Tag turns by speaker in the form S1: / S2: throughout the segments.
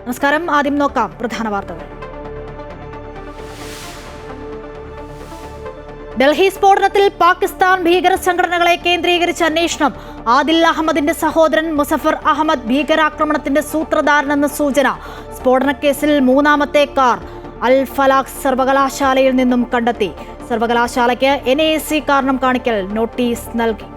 S1: നമസ്കാരം. ആദ്യം നോക്കാം പ്രധാന വാർത്തകൾ. ഡൽഹി സ്ഫോടനത്തിൽ പാകിസ്ഥാൻ ഭീകര സംഘടനകളെ കേന്ദ്രീകരിച്ച് അന്വേഷണം. ആദിൽ അഹമ്മദിന്റെ സഹോദരൻ മുസഫർ അഹമ്മദ് ഭീകരാക്രമണത്തിന്റെ സൂത്രധാരനെന്ന് സൂചന. സ്ഫോടനക്കേസിൽ മൂന്നാമത്തെ കാർ അൽ ഫലാഖ് സർവകലാശാലയിൽ നിന്നും കണ്ടെത്തി. സർവകലാശാലയ്ക്ക് NAC കാരണം കാണിക്കൽ നോട്ടീസ് നൽകി.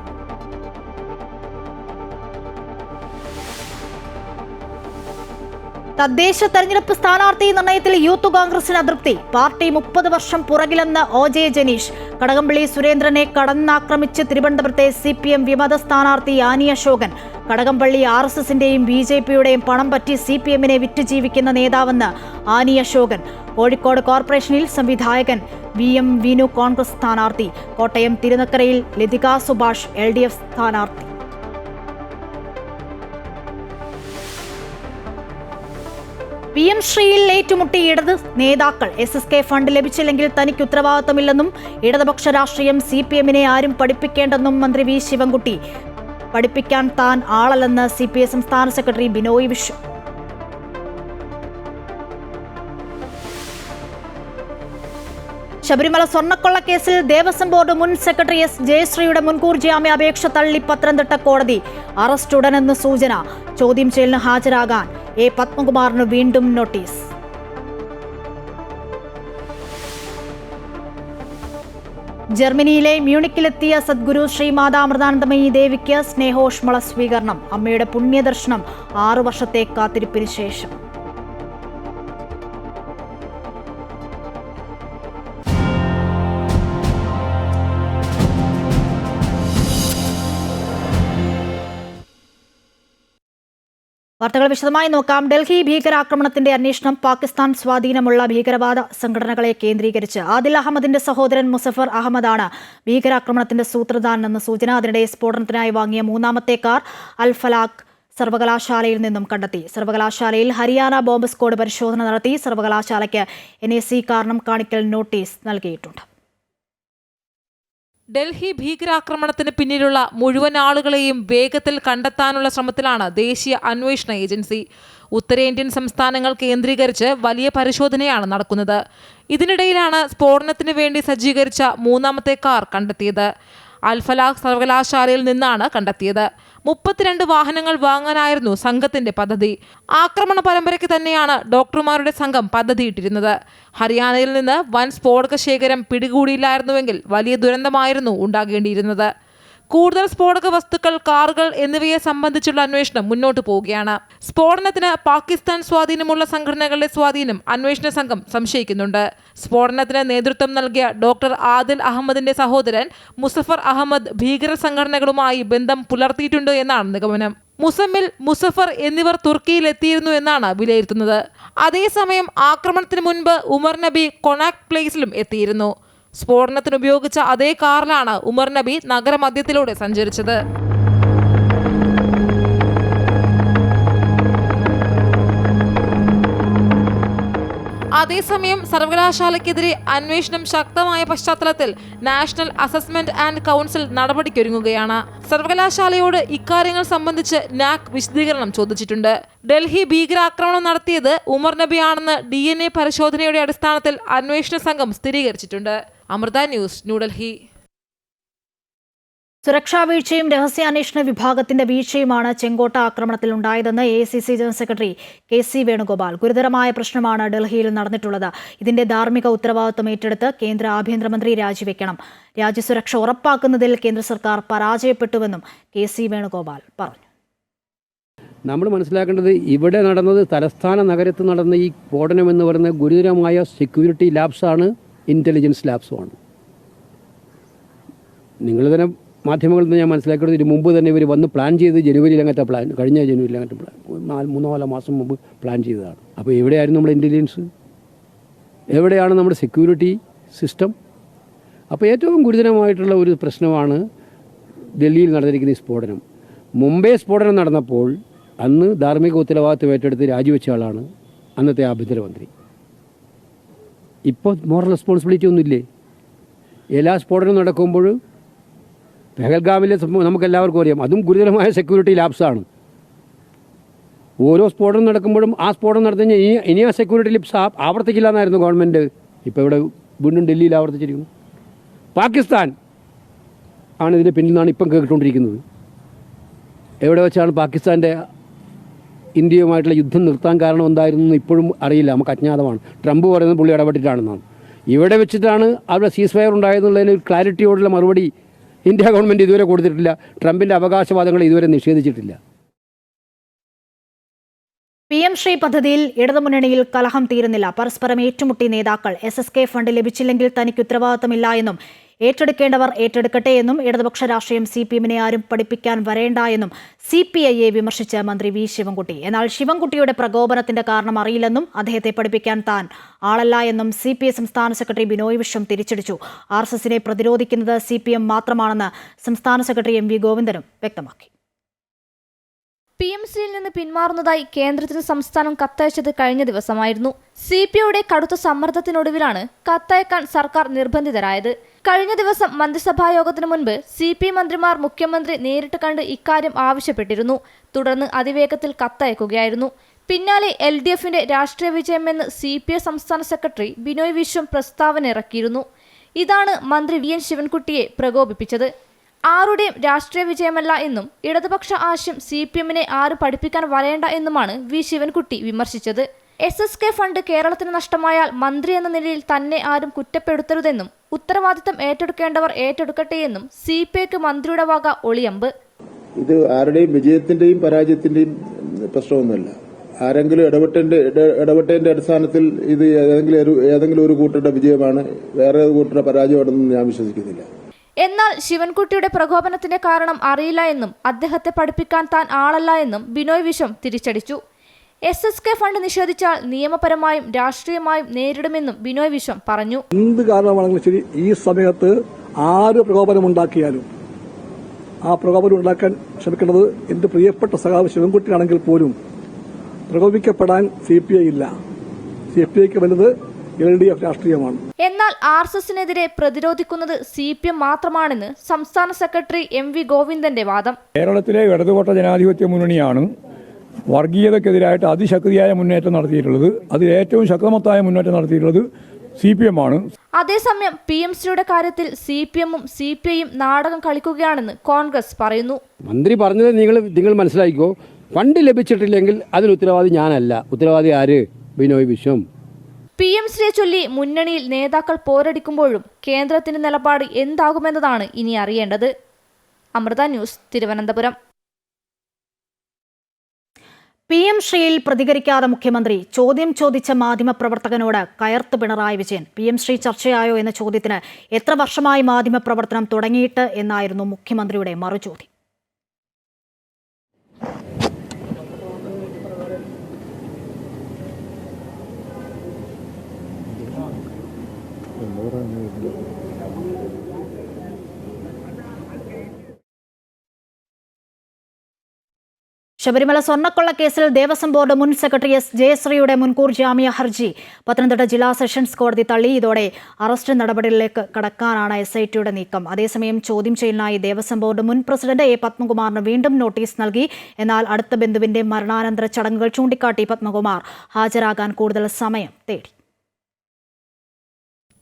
S1: തദ്ദേശ തെരഞ്ഞെടുപ്പ് സ്ഥാനാർത്ഥി നിർണയത്തിൽ യൂത്ത് കോൺഗ്രസിന് അതൃപ്തി. പാർട്ടി 30 വർഷം പുറകിലെന്ന് OJ ജനീഷ്. കടകംപള്ളി സുരേന്ദ്രനെ കടന്നാക്രമിച്ച് തിരുവനന്തപുരത്തെ CPM വിമത സ്ഥാനാർത്ഥി ആനി അശോകൻ. കടകംപള്ളി RSSന്റെയും BJPയുടെയും പണം പറ്റി CPMനെ വിറ്റുജീവിക്കുന്ന നേതാവെന്ന് ആനി അശോകൻ. കോഴിക്കോട് കോർപ്പറേഷനിൽ സംവിധായകൻ VM വിനു കോൺഗ്രസ് സ്ഥാനാർത്ഥി. കോട്ടയം തിരുനക്കരയിൽ ലതിക സുഭാഷ് LDF സ്ഥാനാർത്ഥി. PM ശ്രീയിൽ ഏറ്റുമുട്ടി ഇടത് നേതാക്കൾ. SSK ഫണ്ട് ലഭിച്ചില്ലെങ്കിൽ തനിക്ക് ഉത്തരവാദിത്തമില്ലെന്നും ഇടതുപക്ഷ രാഷ്ട്രീയം CPMനെ ആരും പഠിപ്പിക്കേണ്ടെന്നും മന്ത്രി V ശിവൻകുട്ടി. പഠിപ്പിക്കാൻ താൻ ആളല്ലെന്ന് CPI സംസ്ഥാന സെക്രട്ടറി ബിനോയ് വിശ്വം. ശബരിമല സ്വർണ്ണക്കൊള്ളക്കേസിൽ ദേവസ്വം ബോർഡ് മുൻ സെക്രട്ടറി S ജയശ്രീയുടെ മുൻകൂർ ജാമ്യാപേക്ഷ തള്ളി പത്തനംതിട്ട കോടതി. അറസ്റ്റ് ഉടനെന്ന് സൂചന. ചോദ്യം ചെയ്യലിന് ഹാജരാകാൻ A പത്മകുമാറിന് വീണ്ടും നോട്ടീസ്. ജർമ്മനിയിലെ മ്യൂണിക്കിലെത്തിയ സദ്ഗുരു ശ്രീമാതാ അമൃതാനന്ദമയി ദേവിക്ക് സ്നേഹോഷ്മള സ്വീകരണം. അമ്മയുടെ പുണ്യദർശനം 6 വർഷത്തെ കാത്തിരിപ്പിന് ശേഷം. വാർത്തകൾ വിശദമായി നോക്കാം. ഡൽഹി ഭീകരാക്രമണത്തിന്റെ അന്വേഷണം പാകിസ്ഥാൻ സ്വാധീനമുള്ള ഭീകരവാദ സംഘടനകളെ കേന്ദ്രീകരിച്ച്. ആദിൽ അഹമ്മദിന്റെ സഹോദരൻ മുസഫർ അഹമ്മദാണ് ഭീകരാക്രമണത്തിന്റെ സൂത്രധാരനെന്ന് സൂചന. അതിനിടെ സ്ഫോടനത്തിനായി വാങ്ങിയ മൂന്നാമത്തെ കാർ അൽ ഫലാഖ് സർവകലാശാലയിൽ നിന്നും കണ്ടെത്തി. സർവകലാശാലയിൽ ഹരിയാന ബോംബ് സ്ക്വാഡ് പരിശോധന നടത്തി. സർവകലാശാലയ്ക്ക് NAC കാരണം കാണിക്കൽ നോട്ടീസ് നൽകിയിട്ടുണ്ട്.
S2: ഡൽഹി ഭീകരാക്രമണത്തിന് പിന്നിലുള്ള മുഴുവൻ ആളുകളെയും വേഗത്തിൽ കണ്ടെത്താനുള്ള ശ്രമത്തിലാണ് ദേശീയ അന്വേഷണ ഏജൻസി. ഉത്തരേന്ത്യൻ സംസ്ഥാനങ്ങൾ കേന്ദ്രീകരിച്ച് വലിയ പരിശോധനയാണ് നടക്കുന്നത്. ഇതിനിടയിലാണ് സ്ഫോടനത്തിന് വേണ്ടി സജ്ജീകരിച്ച മൂന്നാമത്തെ കാർ കണ്ടെത്തിയത്. അൽ ഫലാഖ് സർവകലാശാലയിൽ നിന്നാണ് കണ്ടെത്തിയത്. 32 വാഹനങ്ങൾ വാങ്ങാനായിരുന്നു സംഘത്തിന്റെ പദ്ധതി. ആക്രമണ പരമ്പരയ്ക്ക് തന്നെയാണ് ഡോക്ടർമാരുടെ സംഘം പദ്ധതിയിട്ടിരുന്നത്. ഹരിയാനയിൽ നിന്ന് വൻ സ്ഫോടക ശേഖരം പിടികൂടിയില്ലായിരുന്നുവെങ്കിൽ വലിയ ദുരന്തമായിരുന്നു ഉണ്ടാകേണ്ടിയിരുന്നത്. കൂടുതൽ സ്ഫോടക വസ്തുക്കൾ, കാറുകൾ എന്നിവയെ സംബന്ധിച്ചുള്ള അന്വേഷണം മുന്നോട്ട് പോവുകയാണ്. സ്ഫോടനത്തിന് പാകിസ്ഥാൻ സ്വാധീനമുള്ള സംഘടനകളുടെ സ്വാധീനം അന്വേഷണ സംഘം സംശയിക്കുന്നുണ്ട്. സ്ഫോടനത്തിന് നേതൃത്വം നൽകിയ ഡോക്ടർ ആദിൽ അഹമ്മദിന്റെ സഹോദരൻ മുസഫർ അഹമ്മദ് ഭീകര സംഘടനകളുമായി ബന്ധം പുലർത്തിയിട്ടുണ്ട് എന്നാണ് നിഗമനം. മുസമ്മിൽ, മുസഫർ എന്നിവർ തുർക്കിയിൽ എത്തിയിരുന്നു എന്നാണ് വിലയിരുത്തുന്നത്. അതേസമയം ആക്രമണത്തിന് മുൻപ് ഉമർ നബി കൊണാക്ട് പ്ലേസിലും എത്തിയിരുന്നു. സ്ഫോടനത്തിന് ഉപയോഗിച്ച അതേ കാറിലാണ് ഉമർ നബി നഗരമധ്യത്തിലൂടെ സഞ്ചരിച്ചത്. അതേസമയം സർവകലാശാലയ്ക്കെതിരെ അന്വേഷണം ശക്തമായ പശ്ചാത്തലത്തിൽ നാഷണൽ അസസ്മെന്റ് ആൻഡ് കൗൺസിൽ നടപടിക്കൊരുങ്ങുകയാണ്. സർവകലാശാലയോട് ഇക്കാര്യങ്ങൾ സംബന്ധിച്ച് NAC വിശദീകരണം ചോദിച്ചിട്ടുണ്ട്. ഡൽഹി ഭീകരാക്രമണം നടത്തിയത് ഉമർ നബിയാണെന്ന് DNA പരിശോധനയുടെ അടിസ്ഥാനത്തിൽ അന്വേഷണ സംഘം സ്ഥിരീകരിച്ചിട്ടുണ്ട്. അമൃത ന്യൂസ്, ന്യൂഡൽഹി.
S1: സുരക്ഷാ വീഴ്ചയും രഹസ്യാന്വേഷണ വിഭാഗത്തിന്റെ വീഴ്ചയുമാണ് ചെങ്കോട്ട ആക്രമണത്തിൽ ഉണ്ടായതെന്ന് AICC general secretary KC Venugopal. ഗുരുതരമായ പ്രശ്നമാണ് ഡൽഹിയിൽ നടന്നിട്ടുള്ളത്. ഇതിന്റെ ധാർമ്മിക ഉത്തരവാദിത്വം ഏറ്റെടുത്ത് കേന്ദ്ര ആഭ്യന്തരമന്ത്രി രാജിവെക്കണം. രാജ്യസുരക്ഷ ഉറപ്പാക്കുന്നതിൽ കേന്ദ്ര സർക്കാർ പരാജയപ്പെട്ടുവെന്നും KC വേണുഗോപാൽ പറഞ്ഞു.
S3: നമ്മൾ മനസ്സിലാക്കേണ്ടത് ഇവിടെ നടന്നത്, തലസ്ഥാന നഗരത്തിൽ നടന്ന ഈ സ്ഫോടനം എന്ന് പറയുന്നത് ഗുരുതരമായ സെക്യൂരിറ്റി ലാപ്സാണ്, ഇൻ്റലിജൻസ് ലാപ്സുമാണ്. നിങ്ങൾ തന്നെ മാധ്യമങ്ങളിൽ നിന്ന് ഞാൻ മനസ്സിലാക്കിയത് ഇതിന് മുമ്പ് തന്നെ ഇവർ വന്ന് പ്ലാൻ ചെയ്ത് ജനുവരിയിൽ അങ്ങനത്തെ പ്ലാൻ, കഴിഞ്ഞ ജനുവരിയിൽ അങ്ങനത്തെ പ്ലാൻ 3-4 മാസം മുമ്പ് പ്ലാൻ ചെയ്തതാണ്. അപ്പോൾ എവിടെയായിരുന്നു നമ്മുടെ ഇൻ്റലിജൻസ്? എവിടെയാണ് നമ്മുടെ സെക്യൂരിറ്റി സിസ്റ്റം? അപ്പോൾ ഏറ്റവും ഗുരുതരമായിട്ടുള്ള ഒരു പ്രശ്നമാണ് ഡൽഹിയിൽ നടന്നിരിക്കുന്ന ഈ സ്ഫോടനം. മുംബൈ സ്ഫോടനം നടന്നപ്പോൾ അന്ന് ധാർമ്മിക ഉത്തരവാദിത്വം ഏറ്റെടുത്ത് രാജിവെച്ച ആളാണ് അന്നത്തെ ആഭ്യന്തരമന്ത്രി. ഇപ്പോൾ മോറൽ റെസ്പോൺസിബിലിറ്റി ഒന്നുമില്ലേ? എല്ലാ സ്ഫോടനം നടക്കുമ്പോൾ പെഹൽഗാമിലെ നമുക്കെല്ലാവർക്കും അറിയാം, അതും ഗുരുതരമായ സെക്യൂരിറ്റി ലാപ്സാണ്. ഓരോ സ്ഫോടനം നടക്കുമ്പോഴും ആ സ്ഫോടനം നടത്തി കഴിഞ്ഞാൽ ഇനി ആ സെക്യൂരിറ്റി ലിപ്സ് ആവർത്തിക്കില്ല എന്നായിരുന്നു ഗവൺമെൻറ്. ഇപ്പോൾ ഇവിടെ വീണ്ടും ഡൽഹിയിൽ ആവർത്തിച്ചിരിക്കുന്നു. പാകിസ്ഥാൻ ആണ് ഇതിൻ്റെ പിന്നിൽ നിന്നാണ് ഇപ്പം കേട്ടുകൊണ്ടിരിക്കുന്നത്. എവിടെ വെച്ചാണ് പാകിസ്ഥാൻ്റെ ഇന്ത്യയുമായിട്ടുള്ള യുദ്ധം നിർത്താൻ കാരണം എന്തായിരുന്നു ഇപ്പോഴും അറിയില്ല, നമുക്ക് അജ്ഞാതമാണ്. ട്രംപ് പറയുന്നത് പുള്ളി ഇടപെട്ടിട്ടാണെന്നാണ്. ഇവിടെ വെച്ചിട്ടാണ് അവിടെ സീസ് ഫയർ ഉണ്ടായതെന്നുള്ളതിന് ഒരു ക്ലാരിറ്റിയോടുള്ള മറുപടി ഇന്ത്യ ഗവൺമെൻറ് ഇതുവരെ കൊടുത്തിട്ടില്ല. ട്രംപിൻ്റെ അവകാശവാദങ്ങൾ ഇതുവരെ നിഷേധിച്ചിട്ടില്ല.
S1: PM ശ്രീ പദ്ധതിയിൽ ഇടതുമുന്നണിയിൽ കലഹം തീരുന്നില്ല. പരസ്പരം ഏറ്റുമുട്ടി നേതാക്കൾ. SSK ഫണ്ട് ലഭിച്ചില്ലെങ്കിൽ തനിക്ക് ഉത്തരവാദിത്തമില്ല എന്നും ഏറ്റെടുക്കേണ്ടവർ ഏറ്റെടുക്കട്ടെ എന്നും ഇടതുപക്ഷ രാഷ്ട്രീയം CPM-നെ ആരും പഠിപ്പിക്കാൻ വരേണ്ട എന്നും CPI-യെ വിമർശിച്ച മന്ത്രി വി ശിവൻകുട്ടി. എന്നാൽ ശിവൻകുട്ടിയുടെ പ്രകോപനത്തിന്റെ കാരണം അറിയില്ലെന്നും അദ്ദേഹത്തെ പഠിപ്പിക്കാൻ താൻ ആളല്ല എന്നും CPI സംസ്ഥാന സെക്രട്ടറി ബിനോയ് വിശ്വം തിരിച്ചടിച്ചു. RSS-നെ പ്രതിരോധിക്കുന്നത് CPM മാത്രമാണെന്ന് സംസ്ഥാന സെക്രട്ടറി MV ഗോവിന്ദനും വ്യക്തമാക്കി.
S4: PMCയിൽ നിന്ന് പിന്മാറുന്നതായി കേന്ദ്രത്തിന് സംസ്ഥാനം കത്തയച്ചത് കഴിഞ്ഞ ദിവസമായിരുന്നു. CPI-യുടെ കടുത്ത സമ്മർദ്ദത്തിനൊടുവിലാണ് കത്തയക്കാൻ സർക്കാർ നിർബന്ധിതരായത്. കഴിഞ്ഞ ദിവസം മന്ത്രിസഭായോഗത്തിനു മുൻപ് CPI മന്ത്രിമാർ മുഖ്യമന്ത്രി നേരിട്ട് കണ്ട് ഇക്കാര്യം ആവശ്യപ്പെട്ടിരുന്നു. തുടർന്ന് അതിവേഗത്തിൽ കത്തയക്കുകയായിരുന്നു. പിന്നാലെ LDF-ന്റെ രാഷ്ട്രീയ വിജയമെന്ന് CPI സംസ്ഥാന സെക്രട്ടറി ബിനോയ് വിശ്വം പ്രസ്താവന ഇറക്കിയിരുന്നു. ഇതാണ് മന്ത്രി VN ശിവൻകുട്ടിയെ പ്രകോപിപ്പിച്ചത്. ആരുടെയും രാഷ്ട്രീയ വിജയമല്ല എന്നും ഇടതുപക്ഷ ആശയം CPM-നെ ആരും പഠിപ്പിക്കാൻ വരേണ്ട എന്നുമാണ് വി ശിവൻകുട്ടി വിമർശിച്ചത്. SSK ഫണ്ട് കേരളത്തിന് നഷ്ടമായാൽ മന്ത്രി എന്ന നിലയിൽ തന്നെ ആരും കുറ്റപ്പെടുത്തരുതെന്നും ഉത്തരവാദിത്തം ഏറ്റെടുക്കേണ്ടവർ ഏറ്റെടുക്കട്ടെയെന്നും CPI-ക്ക് മന്ത്രിയുടെ വക ഒളിയമ്പ്.
S5: ഇത് ആരുടെയും വിജയത്തിന്റെയും പരാജയത്തിന്റെയും പ്രശ്നമൊന്നുമല്ല. ആരെങ്കിലും ഇടപെട്ടതിന്റെ അടിസ്ഥാനത്തിൽ ഇത് ഏതെങ്കിലും ഒരു കൂട്ടരുടെ വിജയമാണ്, വേറെ ഒരു കൂട്ടരുടെ പരാജയമാണെന്നും ഞാൻ വിശ്വസിക്കുന്നില്ല.
S4: എന്നാൽ ശിവൻകുട്ടിയുടെ പ്രകോപനത്തിന്റെ കാരണം അറിയില്ല എന്നും അദ്ദേഹത്തെ പഠിപ്പിക്കാൻ താൻ ആളല്ല എന്നും ബിനോയ് വിശ്വം തിരിച്ചടിച്ചു. SSK ഫണ്ട് നിഷേധിച്ചാൽ നിയമപരമായും രാഷ്ട്രീയമായും നേരിടുമെന്നും ബിനോയ് വിശ്വം പറഞ്ഞു.
S6: എന്ത് കാരണമാണെങ്കിലും ശരി, ഈ സമയത്ത് ആര് പ്രകോപനമുണ്ടാക്കിയാലും ആ പ്രകോപനം ഉണ്ടാക്കാൻ ശ്രമിക്കേണ്ടത് എന്റെ പ്രിയപ്പെട്ട സഖാവ് ശിവൻകുട്ടിയാണെങ്കിൽ പോലും പ്രകോപിക്കപ്പെടാൻ CPI ഇല്ല. CPIക്ക് വലുത് LDF രാഷ്ട്രീയമാണ്.
S4: എന്നാൽ RSS-നെതിരെ പ്രതിരോധിക്കുന്നത് CPM മാത്രമാണെന്ന് സംസ്ഥാന സെക്രട്ടറി MV ഗോവിന്ദന്റെ വാദം.
S7: കേരളത്തിലെ ഇടതുപക്ഷ ജനാധിപത്യ മുന്നണിയാണ് വർഗീയതയ്ക്കെതിരായിട്ട് അതിശക്തിയായ മുന്നേറ്റം നടത്തിയിട്ടുള്ളത്. അതിൽ ഏറ്റവും ശക്തമത്തായ മുന്നേറ്റം നടത്തിയിട്ടുള്ളത് CPM ആണ്.
S4: അതേസമയം PMCയുടെ കാര്യത്തിൽ CPM-ഉം CPI-യും നാടകം കളിക്കുകയാണെന്ന് കോൺഗ്രസ് പറയുന്നു.
S3: മന്ത്രി പറഞ്ഞത് നിങ്ങൾ മനസ്സിലാക്കിക്കോ. ഫണ്ട് ലഭിച്ചിട്ടില്ലെങ്കിൽ അതിന് ഉത്തരവാദി ഞാനല്ല. ഉത്തരവാദി ആര്? ബിനോയ് വിശ്വം.
S4: PMCയെ ചൊല്ലി മുന്നണിയിൽ നേതാക്കൾ പോരടിക്കുമ്പോഴും കേന്ദ്രത്തിന്റെ നിലപാട് എന്താകുമെന്നതാണ് ഇനി അറിയേണ്ടത്. അമൃത ന്യൂസ്, തിരുവനന്തപുരം.
S1: PM ശ്രീയിൽ പ്രതികരിക്കാതെ മുഖ്യമന്ത്രി. ചോദ്യം ചോദിച്ച മാധ്യമപ്രവർത്തകനോട് കയർത്ത് പിണറായി വിജയൻ. PM ശ്രീ ചർച്ചയായോ എന്ന ചോദ്യത്തിന് എത്ര വർഷമായി മാധ്യമപ്രവർത്തനം തുടങ്ങിയിട്ട് എന്നായിരുന്നു മുഖ്യമന്ത്രിയുടെ മറുചോദ്യം. ശബരിമല സ്വർണ്ണക്കൊള്ള കേസിൽ ദേവസ്വം ബോർഡ് മുൻ സെക്രട്ടറി S ജയശ്രീയുടെ മുൻകൂർ ജാമ്യ ഹർജി പത്തനംതിട്ട ജില്ലാ സെഷൻസ് കോടതി തള്ളി. ഇതോടെ അറസ്റ്റ് നടപടികളിലേക്ക് കടക്കാനാണ് SITയുടെ നീക്കം. അതേസമയം ചോദ്യം ചെയ്യലിനായി ദേവസ്വം ബോർഡ് മുൻ പ്രസിഡന്റ് A പത്മകുമാറിന് വീണ്ടും നോട്ടീസ് നൽകി. എന്നാൽ അടുത്ത ബന്ധുവിന്റെ മരണാനന്തര ചടങ്ങുകൾ ചൂണ്ടിക്കാട്ടി പത്മകുമാർ ഹാജരാകാൻ കൂടുതൽ സമയം തേടി.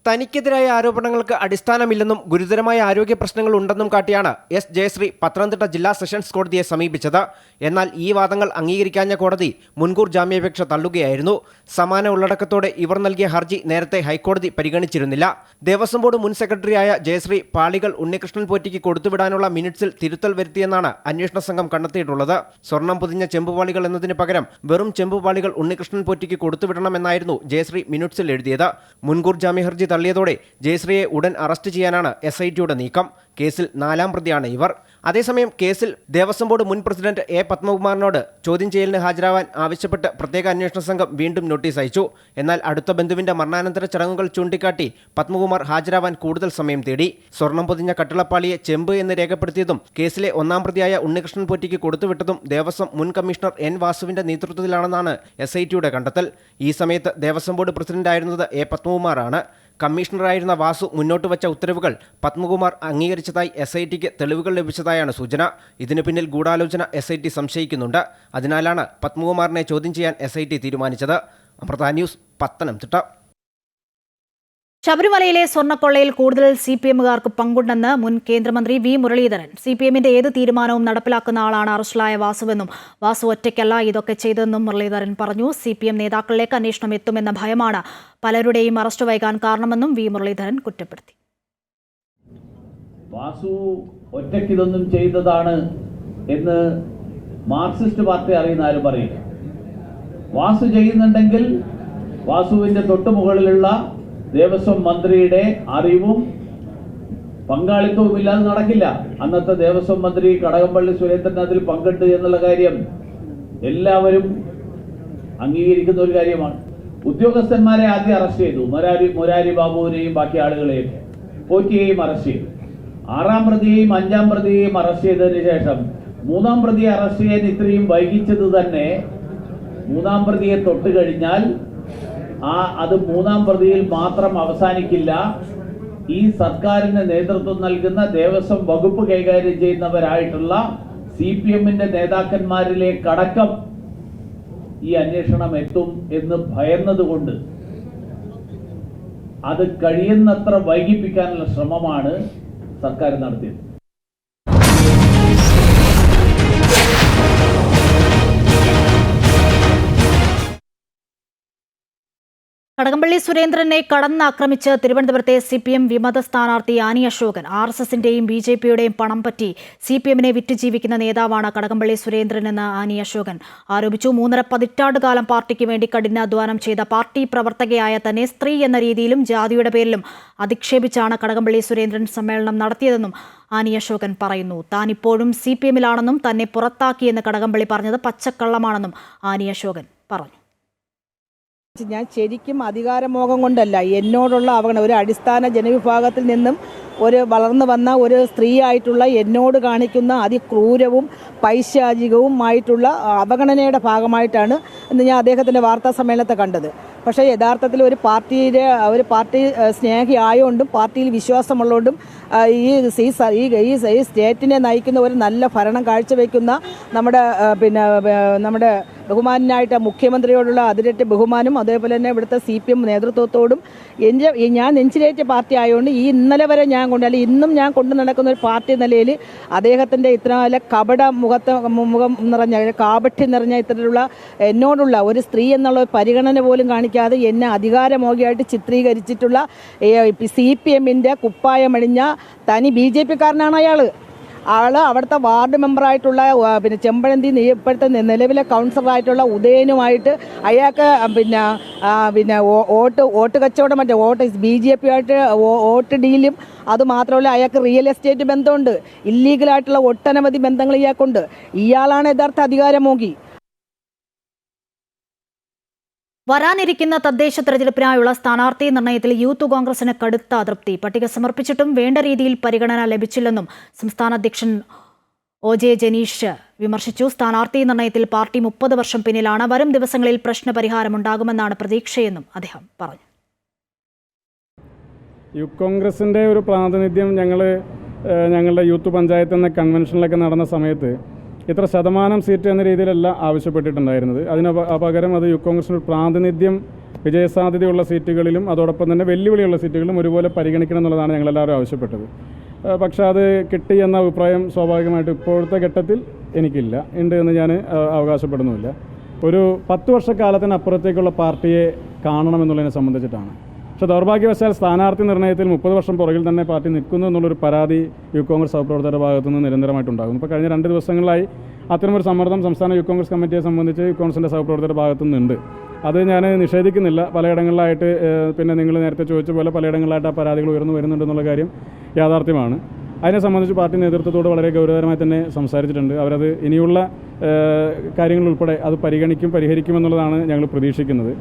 S8: തനിക്കെതിരായ ആരോപണങ്ങൾക്ക് അടിസ്ഥാനമില്ലെന്നും ഗുരുതരമായ ആരോഗ്യ പ്രശ്നങ്ങൾ ഉണ്ടെന്നും കാട്ടിയാണ് S ജയശ്രീ പത്തനംതിട്ട ജില്ലാ സെഷൻസ് കോടതിയെ സമീപിച്ചത്. എന്നാൽ ഈ വാദങ്ങൾ അംഗീകരിക്കാഞ്ഞ കോടതി മുൻകൂർ ജാമ്യാപേക്ഷ തള്ളുകയായിരുന്നു. സമാന ഉള്ളടക്കത്തോടെ ഇവർ നൽകിയ ഹർജി നേരത്തെ ഹൈക്കോടതി പരിഗണിച്ചിരുന്നില്ല. ദേവസ്വം ബോർഡ് മുൻ സെക്രട്ടറിയായ ജയശ്രീ പാളികൾ ഉണ്ണികൃഷ്ണൻ പോറ്റിക്ക് കൊടുത്തുവിടാനുള്ള മിനിറ്റ്സിൽ തിരുത്തൽ വരുത്തിയെന്നാണ് അന്വേഷണ സംഘം കണ്ടെത്തിയിട്ടുള്ളത്. സ്വർണം പൊതിഞ്ഞ ചെമ്പുപാളികൾ എന്നതിന് പകരം വെറും ചെമ്പുപാളികൾ ഉണ്ണികൃഷ്ണൻ പോറ്റിക്ക് കൊടുത്തുവിടണമെന്നായിരുന്നു ജയശ്രീ മിനിറ്റ്സിൽ എഴുതിയത്. മുൻകൂർ ജാമ്യ ഹർജി തള്ളിയതോടെ ജയശ്രീയെ ഉടൻ അറസ്റ്റ് ചെയ്യാനാണ് SITയുടെ നീക്കം. കേസിൽ 4ാം പ്രതിയാണ് ഇവർ. അതേസമയം കേസിൽ ദേവസ്വം ബോർഡ് മുൻ പ്രസിഡന്റ് A പത്മകുമാറിനോട് ചോദ്യം ചെയ്യലിന് ഹാജരാവാൻ ആവശ്യപ്പെട്ട് പ്രത്യേക അന്വേഷണ സംഘം വീണ്ടും നോട്ടീസ് അയച്ചു. എന്നാൽ അടുത്ത ബന്ധുവിന്റെ മരണാനന്തര ചടങ്ങുകൾ ചൂണ്ടിക്കാട്ടി പത്മകുമാർ ഹാജരാവാൻ കൂടുതൽ സമയം തേടി. സ്വർണം പൊതിഞ്ഞ കട്ടിളപ്പാളിയെ ചെമ്പ് എന്ന് രേഖപ്പെടുത്തിയതും കേസിലെ 1ാം പ്രതിയായ ഉണ്ണികൃഷ്ണൻ പോറ്റിക്ക് കൊടുത്തുവിട്ടതും ദേവസ്വം മുൻ കമ്മീഷണർ N വാസുവിന്റെ നേതൃത്വത്തിലാണെന്നാണ് SITയുടെ കണ്ടെത്തൽ. ഈ സമയത്ത് ദേവസ്വം ബോർഡ് പ്രസിഡന്റായിരുന്നത് A പത്മകുമാറാണ്. കമ്മീഷണറായിരുന്ന വാസു മുന്നോട്ട് വച്ച ഉത്തരവുകൾ പത്മകുമാർ അംഗീകരിച്ചതായി SITക്ക് തെളിവുകൾ ലഭിച്ചതായാണ് സൂചന. ഇതിനു പിന്നിൽ ഗൂഢാലോചന SIT സംശയിക്കുന്നുണ്ട്. അതിനാലാണ് പത്മകുമാറിനെ ചോദ്യം ചെയ്യാൻ SIT തീരുമാനിച്ചത്. അമൃത ന്യൂസ്, പത്തനംതിട്ട.
S1: ശബരിമലയിലെ സ്വർണ്ണക്കൊള്ളയിൽ കൂടുതൽ CPMകാർക്ക് പങ്കുണ്ടെന്ന് മുൻ കേന്ദ്രമന്ത്രി V. മുരളീധരൻ. CPMന്റെ ഏത് തീരുമാനവും നടപ്പിലാക്കുന്ന ആളാണ് അറസ്റ്റിലായ വാസുവെന്നും വാസു ഒറ്റയ്ക്കല്ല ഇതൊക്കെ ചെയ്തതെന്നും മുരളീധരൻ പറഞ്ഞു. CPM നേതാക്കളിലേക്ക് അന്വേഷണം എത്തുമെന്ന ഭയമാണ് പലരുടെയും അറസ്റ്റ് വൈകാൻ കാരണമെന്നും V. മുരളീധരൻ കുറ്റപ്പെടുത്തി.
S9: വാസു ഒറ്റയ്ക്ക് ഇതൊന്നും ചെയ്തതാണ് എന്ന് മാർക്സിസ്റ്റ് പാർട്ടി അറിയുന്ന ആരും പറയില്ല. വാസു ചെയ്യുന്നുണ്ടെങ്കിൽ വാസുവിൻ്റെ തൊട്ടുമുകളിലുള്ള ദേവസ്വം മന്ത്രിയുടെ അറിവും പങ്കാളിത്തവും ഇല്ലാതെ നടക്കില്ല. അന്നത്തെ ദേവസ്വം മന്ത്രി കടകംപള്ളി സുരേന്ദ്രൻ അതിൽ പങ്കിട്ട് എന്നുള്ള കാര്യം എല്ലാവരും അംഗീകരിക്കുന്ന ഒരു കാര്യമാണ്. ഉദ്യോഗസ്ഥന്മാരെ ആദ്യം അറസ്റ്റ് ചെയ്തു. മുരാരി ബാബുവിനെയും ബാക്കി ആളുകളെയൊക്കെ, പോറ്റിയെയും അറസ്റ്റ് ചെയ്തു. 6ാം പ്രതിയെയും 5ാം പ്രതിയെയും അറസ്റ്റ് ചെയ്തതിന് ശേഷം 3ാം പ്രതിയെ അറസ്റ്റ് ചെയ്യാൻ ഇത്രയും വൈകിച്ചത് തന്നെ 3ാം പ്രതിയെ തൊട്ട് കഴിഞ്ഞാൽ അത് 3ാം പ്രതിയിൽ മാത്രം അവസാനിക്കില്ല. ഈ സർക്കാരിന് നേതൃത്വം നൽകുന്ന ദേവസ്വം വകുപ്പ് കൈകാര്യം ചെയ്യുന്നവരായിട്ടുള്ള CPMന്റെ നേതാക്കന്മാരിലേക്കടക്കം ഈ അന്വേഷണം എത്തും എന്ന് ഭയന്നതുകൊണ്ട് അത് കഴിയുന്നത്ര വൈകിപ്പിക്കാനുള്ള ശ്രമമാണ് സർക്കാർ നടത്തിയത്.
S1: കടകംപള്ളി സുരേന്ദ്രനെ കടന്നാക്രമിച്ച് തിരുവനന്തപുരത്തെ CPM വിമത സ്ഥാനാർത്ഥി ആനി അശോകൻ. RSSന്റെയും BJPയുടെയും പണം പറ്റി CPMനെ വിറ്റുജീവിക്കുന്ന നേതാവാണ് കടകംപള്ളി സുരേന്ദ്രനെന്ന് ആനി അശോകൻ ആരോപിച്ചു. 3.5 പതിറ്റാണ്ടുകാലം പാർട്ടിക്ക് വേണ്ടി കഠിനാധ്വാനം ചെയ്ത പാർട്ടി പ്രവർത്തകയായ തന്നെ സ്ത്രീ എന്ന രീതിയിലും ജാതിയുടെ പേരിലും അധിക്ഷേപിച്ചാണ് കടകംപള്ളി സുരേന്ദ്രൻ സമ്മേളനം നടത്തിയതെന്നും ആനി അശോകൻ പറയുന്നു. താൻ ഇപ്പോഴും CPMലാണെന്നും തന്നെ പുറത്താക്കിയെന്ന് കടകംപള്ളി പറഞ്ഞത് പച്ചക്കള്ളമാണെന്നും ആനി അശോകൻ പറഞ്ഞു.
S10: ഞാൻ ശരിക്കും അധികാരമോഹം കൊണ്ടല്ല, എന്നോടുള്ള അവഗണന, ഒരു അടിസ്ഥാന ജനവിഭാഗത്തിൽ നിന്നും വളർന്നു വന്ന ഒരു സ്ത്രീയായിട്ടുള്ള എന്നോട് കാണിക്കുന്ന അതിക്രൂരവും പൈശാചികവുമായിട്ടുള്ള അവഗണനയുടെ ഭാഗമായിട്ടാണ് ഇന്ന് ഞാൻ അദ്ദേഹത്തിൻ്റെ വാർത്താ സമ്മേളനത്തെ കണ്ടത്. പക്ഷേ യഥാർത്ഥത്തിൽ ഒരു പാർട്ടി സ്നേഹി ആയതുകൊണ്ടും പാർട്ടിയിൽ വിശ്വാസമുള്ളതുകൊണ്ടും ഈ സ്റ്റേറ്റിനെ നയിക്കുന്ന ഒരു നല്ല ഭരണം കാഴ്ചവെക്കുന്ന നമ്മുടെ ബഹുമാനായിട്ട് മുഖ്യമന്ത്രിയോടുള്ള അതിരറ്റ് ബഹുമാനം, അതേപോലെ തന്നെ ഇവിടുത്തെ CPM നേതൃത്വത്തോടും ഞാൻ നെഞ്ചിലേറ്റ പാർട്ടി ആയതുകൊണ്ട് ഇന്നലെ വരെ ഇന്നും ഞാൻ കൊണ്ടു നടക്കുന്ന ഒരു പാർട്ടി നിലയിൽ അദ്ദേഹത്തിൻ്റെ ഇത്ര നല്ല മുഖം നിറഞ്ഞ കാപഠ്യം നിറഞ്ഞ ഇത്തരത്തിലുള്ള എന്നോടുള്ള ഒരു സ്ത്രീ എന്നുള്ള പരിഗണന പോലും കാണിക്കാതെ എന്നെ അധികാരമോഹിയായിട്ട് ചിത്രീകരിച്ചിട്ടുള്ള CPMന്റെ കുപ്പായമണിഞ്ഞ തനി BJPക്കാരനാണ് അയാൾ. അവിടുത്തെ വാർഡ് മെമ്പറായിട്ടുള്ള ചെമ്പഴന്തി ഇപ്പോഴത്തെ നിലവിലെ കൗൺസിലറായിട്ടുള്ള ഉദയനുമായിട്ട് അയാൾക്ക് വോട്ട് കച്ചവടം BJPയായിട്ട് വോട്ട് ഡീലും, അതുമാത്രമല്ല അയാൾക്ക് റിയൽ എസ്റ്റേറ്റ് ബന്ധമുണ്ട്. ഇല്ലീഗലായിട്ടുള്ള ഒട്ടനവധി ബന്ധങ്ങൾ ഇയാൾക്കുണ്ട്. ഇയാളാണ് യഥാർത്ഥ അധികാരമോഹി.
S1: വരാനിരിക്കുന്ന തദ്ദേശ തെരഞ്ഞെടുപ്പിനായുള്ള സ്ഥാനാർത്ഥി നിർണയത്തിൽ യൂത്ത് കോൺഗ്രസിന് കടുത്ത അതൃപ്തി. പട്ടിക സമർപ്പിച്ചിട്ടും വേണ്ട രീതിയിൽ പരിഗണന ലഭിച്ചില്ലെന്നും സംസ്ഥാന അധ്യക്ഷൻ OJ ജനീഷ് വിമർശിച്ചു. സ്ഥാനാർത്ഥി നിർണയത്തിൽ പാർട്ടി 30 വർഷം പിന്നിലാണ്. വരും ദിവസങ്ങളിൽ പ്രശ്നപരിഹാരമുണ്ടാകുമെന്നാണ് പ്രതീക്ഷയെന്നും അദ്ദേഹം പറഞ്ഞു.
S11: യൂത്ത് കോൺഗ്രസിൻ്റെ ഒരു പ്രാതിനിധ്യം ഞങ്ങളുടെ യൂത്ത് പഞ്ചായത്ത് എന്ന കൺവെൻഷനിലൊക്കെ നടന്ന സമയത്ത് ഇത്ര ശതമാനം സീറ്റ് എന്ന രീതിയിലല്ല ആവശ്യപ്പെട്ടിട്ടുണ്ടായിരുന്നത്. അതിന് പകരം അത് യൂത്ത് കോൺഗ്രസിന് പ്രാതിനിധ്യം വിജയസാധ്യതയുള്ള സീറ്റുകളിലും അതോടൊപ്പം തന്നെ വെല്ലുവിളിയുള്ള സീറ്റുകളിലും ഒരുപോലെ പരിഗണിക്കണം എന്നുള്ളതാണ് ഞങ്ങളെല്ലാവരും ആവശ്യപ്പെട്ടത്. പക്ഷേ അത് കിട്ടി എന്ന അഭിപ്രായം സ്വാഭാവികമായിട്ട് ഇപ്പോഴത്തെ ഘട്ടത്തിൽ എനിക്കില്ല, ഉണ്ട് എന്ന് ഞാൻ അവകാശപ്പെടുന്നുമില്ല. ഒരു 10 വർഷക്കാലത്തിനപ്പുറത്തേക്കുള്ള പാർട്ടിയെ കാണണമെന്നുള്ളതിനെ സംബന്ധിച്ചിട്ടാണ്. പക്ഷേ ദൗർഭാഗ്യവശാൽ സ്ഥാനാർത്ഥി നിർണ്ണയത്തിൽ 30 വർഷം പുറകിൽ തന്നെ പാർട്ടി നിൽക്കുന്നു എന്നുള്ളൊരു പരാതി യൂത്ത് കോൺഗ്രസ് സഹപ്രവർത്തകരുടെ ഭാഗത്തു നിന്ന് നിരന്തരമായിട്ടുണ്ടാകുന്നു. ഇപ്പോൾ കഴിഞ്ഞ 2 ദിവസങ്ങളിലായി അത്തരമൊരു സമ്മർദ്ദം സംസ്ഥാന യൂത്ത് കോൺഗ്രസ് കമ്മിറ്റിയെ സംബന്ധിച്ച് യൂത്ത് കോൺഗ്രസിൻ്റെ സഹപ്രവർത്തകരുടെ ഭാഗത്തു നിന്നുണ്ട്. അത് ഞാൻ നിഷേധിക്കുന്നില്ല. പലയിടങ്ങളിലായിട്ട് പിന്നെ നിങ്ങൾ നേരത്തെ ചോദിച്ച പോലെ പലയിടങ്ങളിലായിട്ട് ആ പരാതികൾ ഉയർന്നു വരുന്നുണ്ടെന്നുള്ള കാര്യം യാഥാർത്ഥ്യമാണ്. അതിനെ സംബന്ധിച്ച് പാർട്ടി നേതൃത്വത്തോട് വളരെ ഗൗരവകരമായി തന്നെ സംസാരിച്ചിട്ടുണ്ട്. അവരത് ഇനിയുള്ള കാര്യങ്ങളുൾപ്പെടെ അത് പരിഹരിക്കുമെന്നുള്ളതാണ് ഞങ്ങൾ പ്രതീക്ഷിക്കുന്നത്.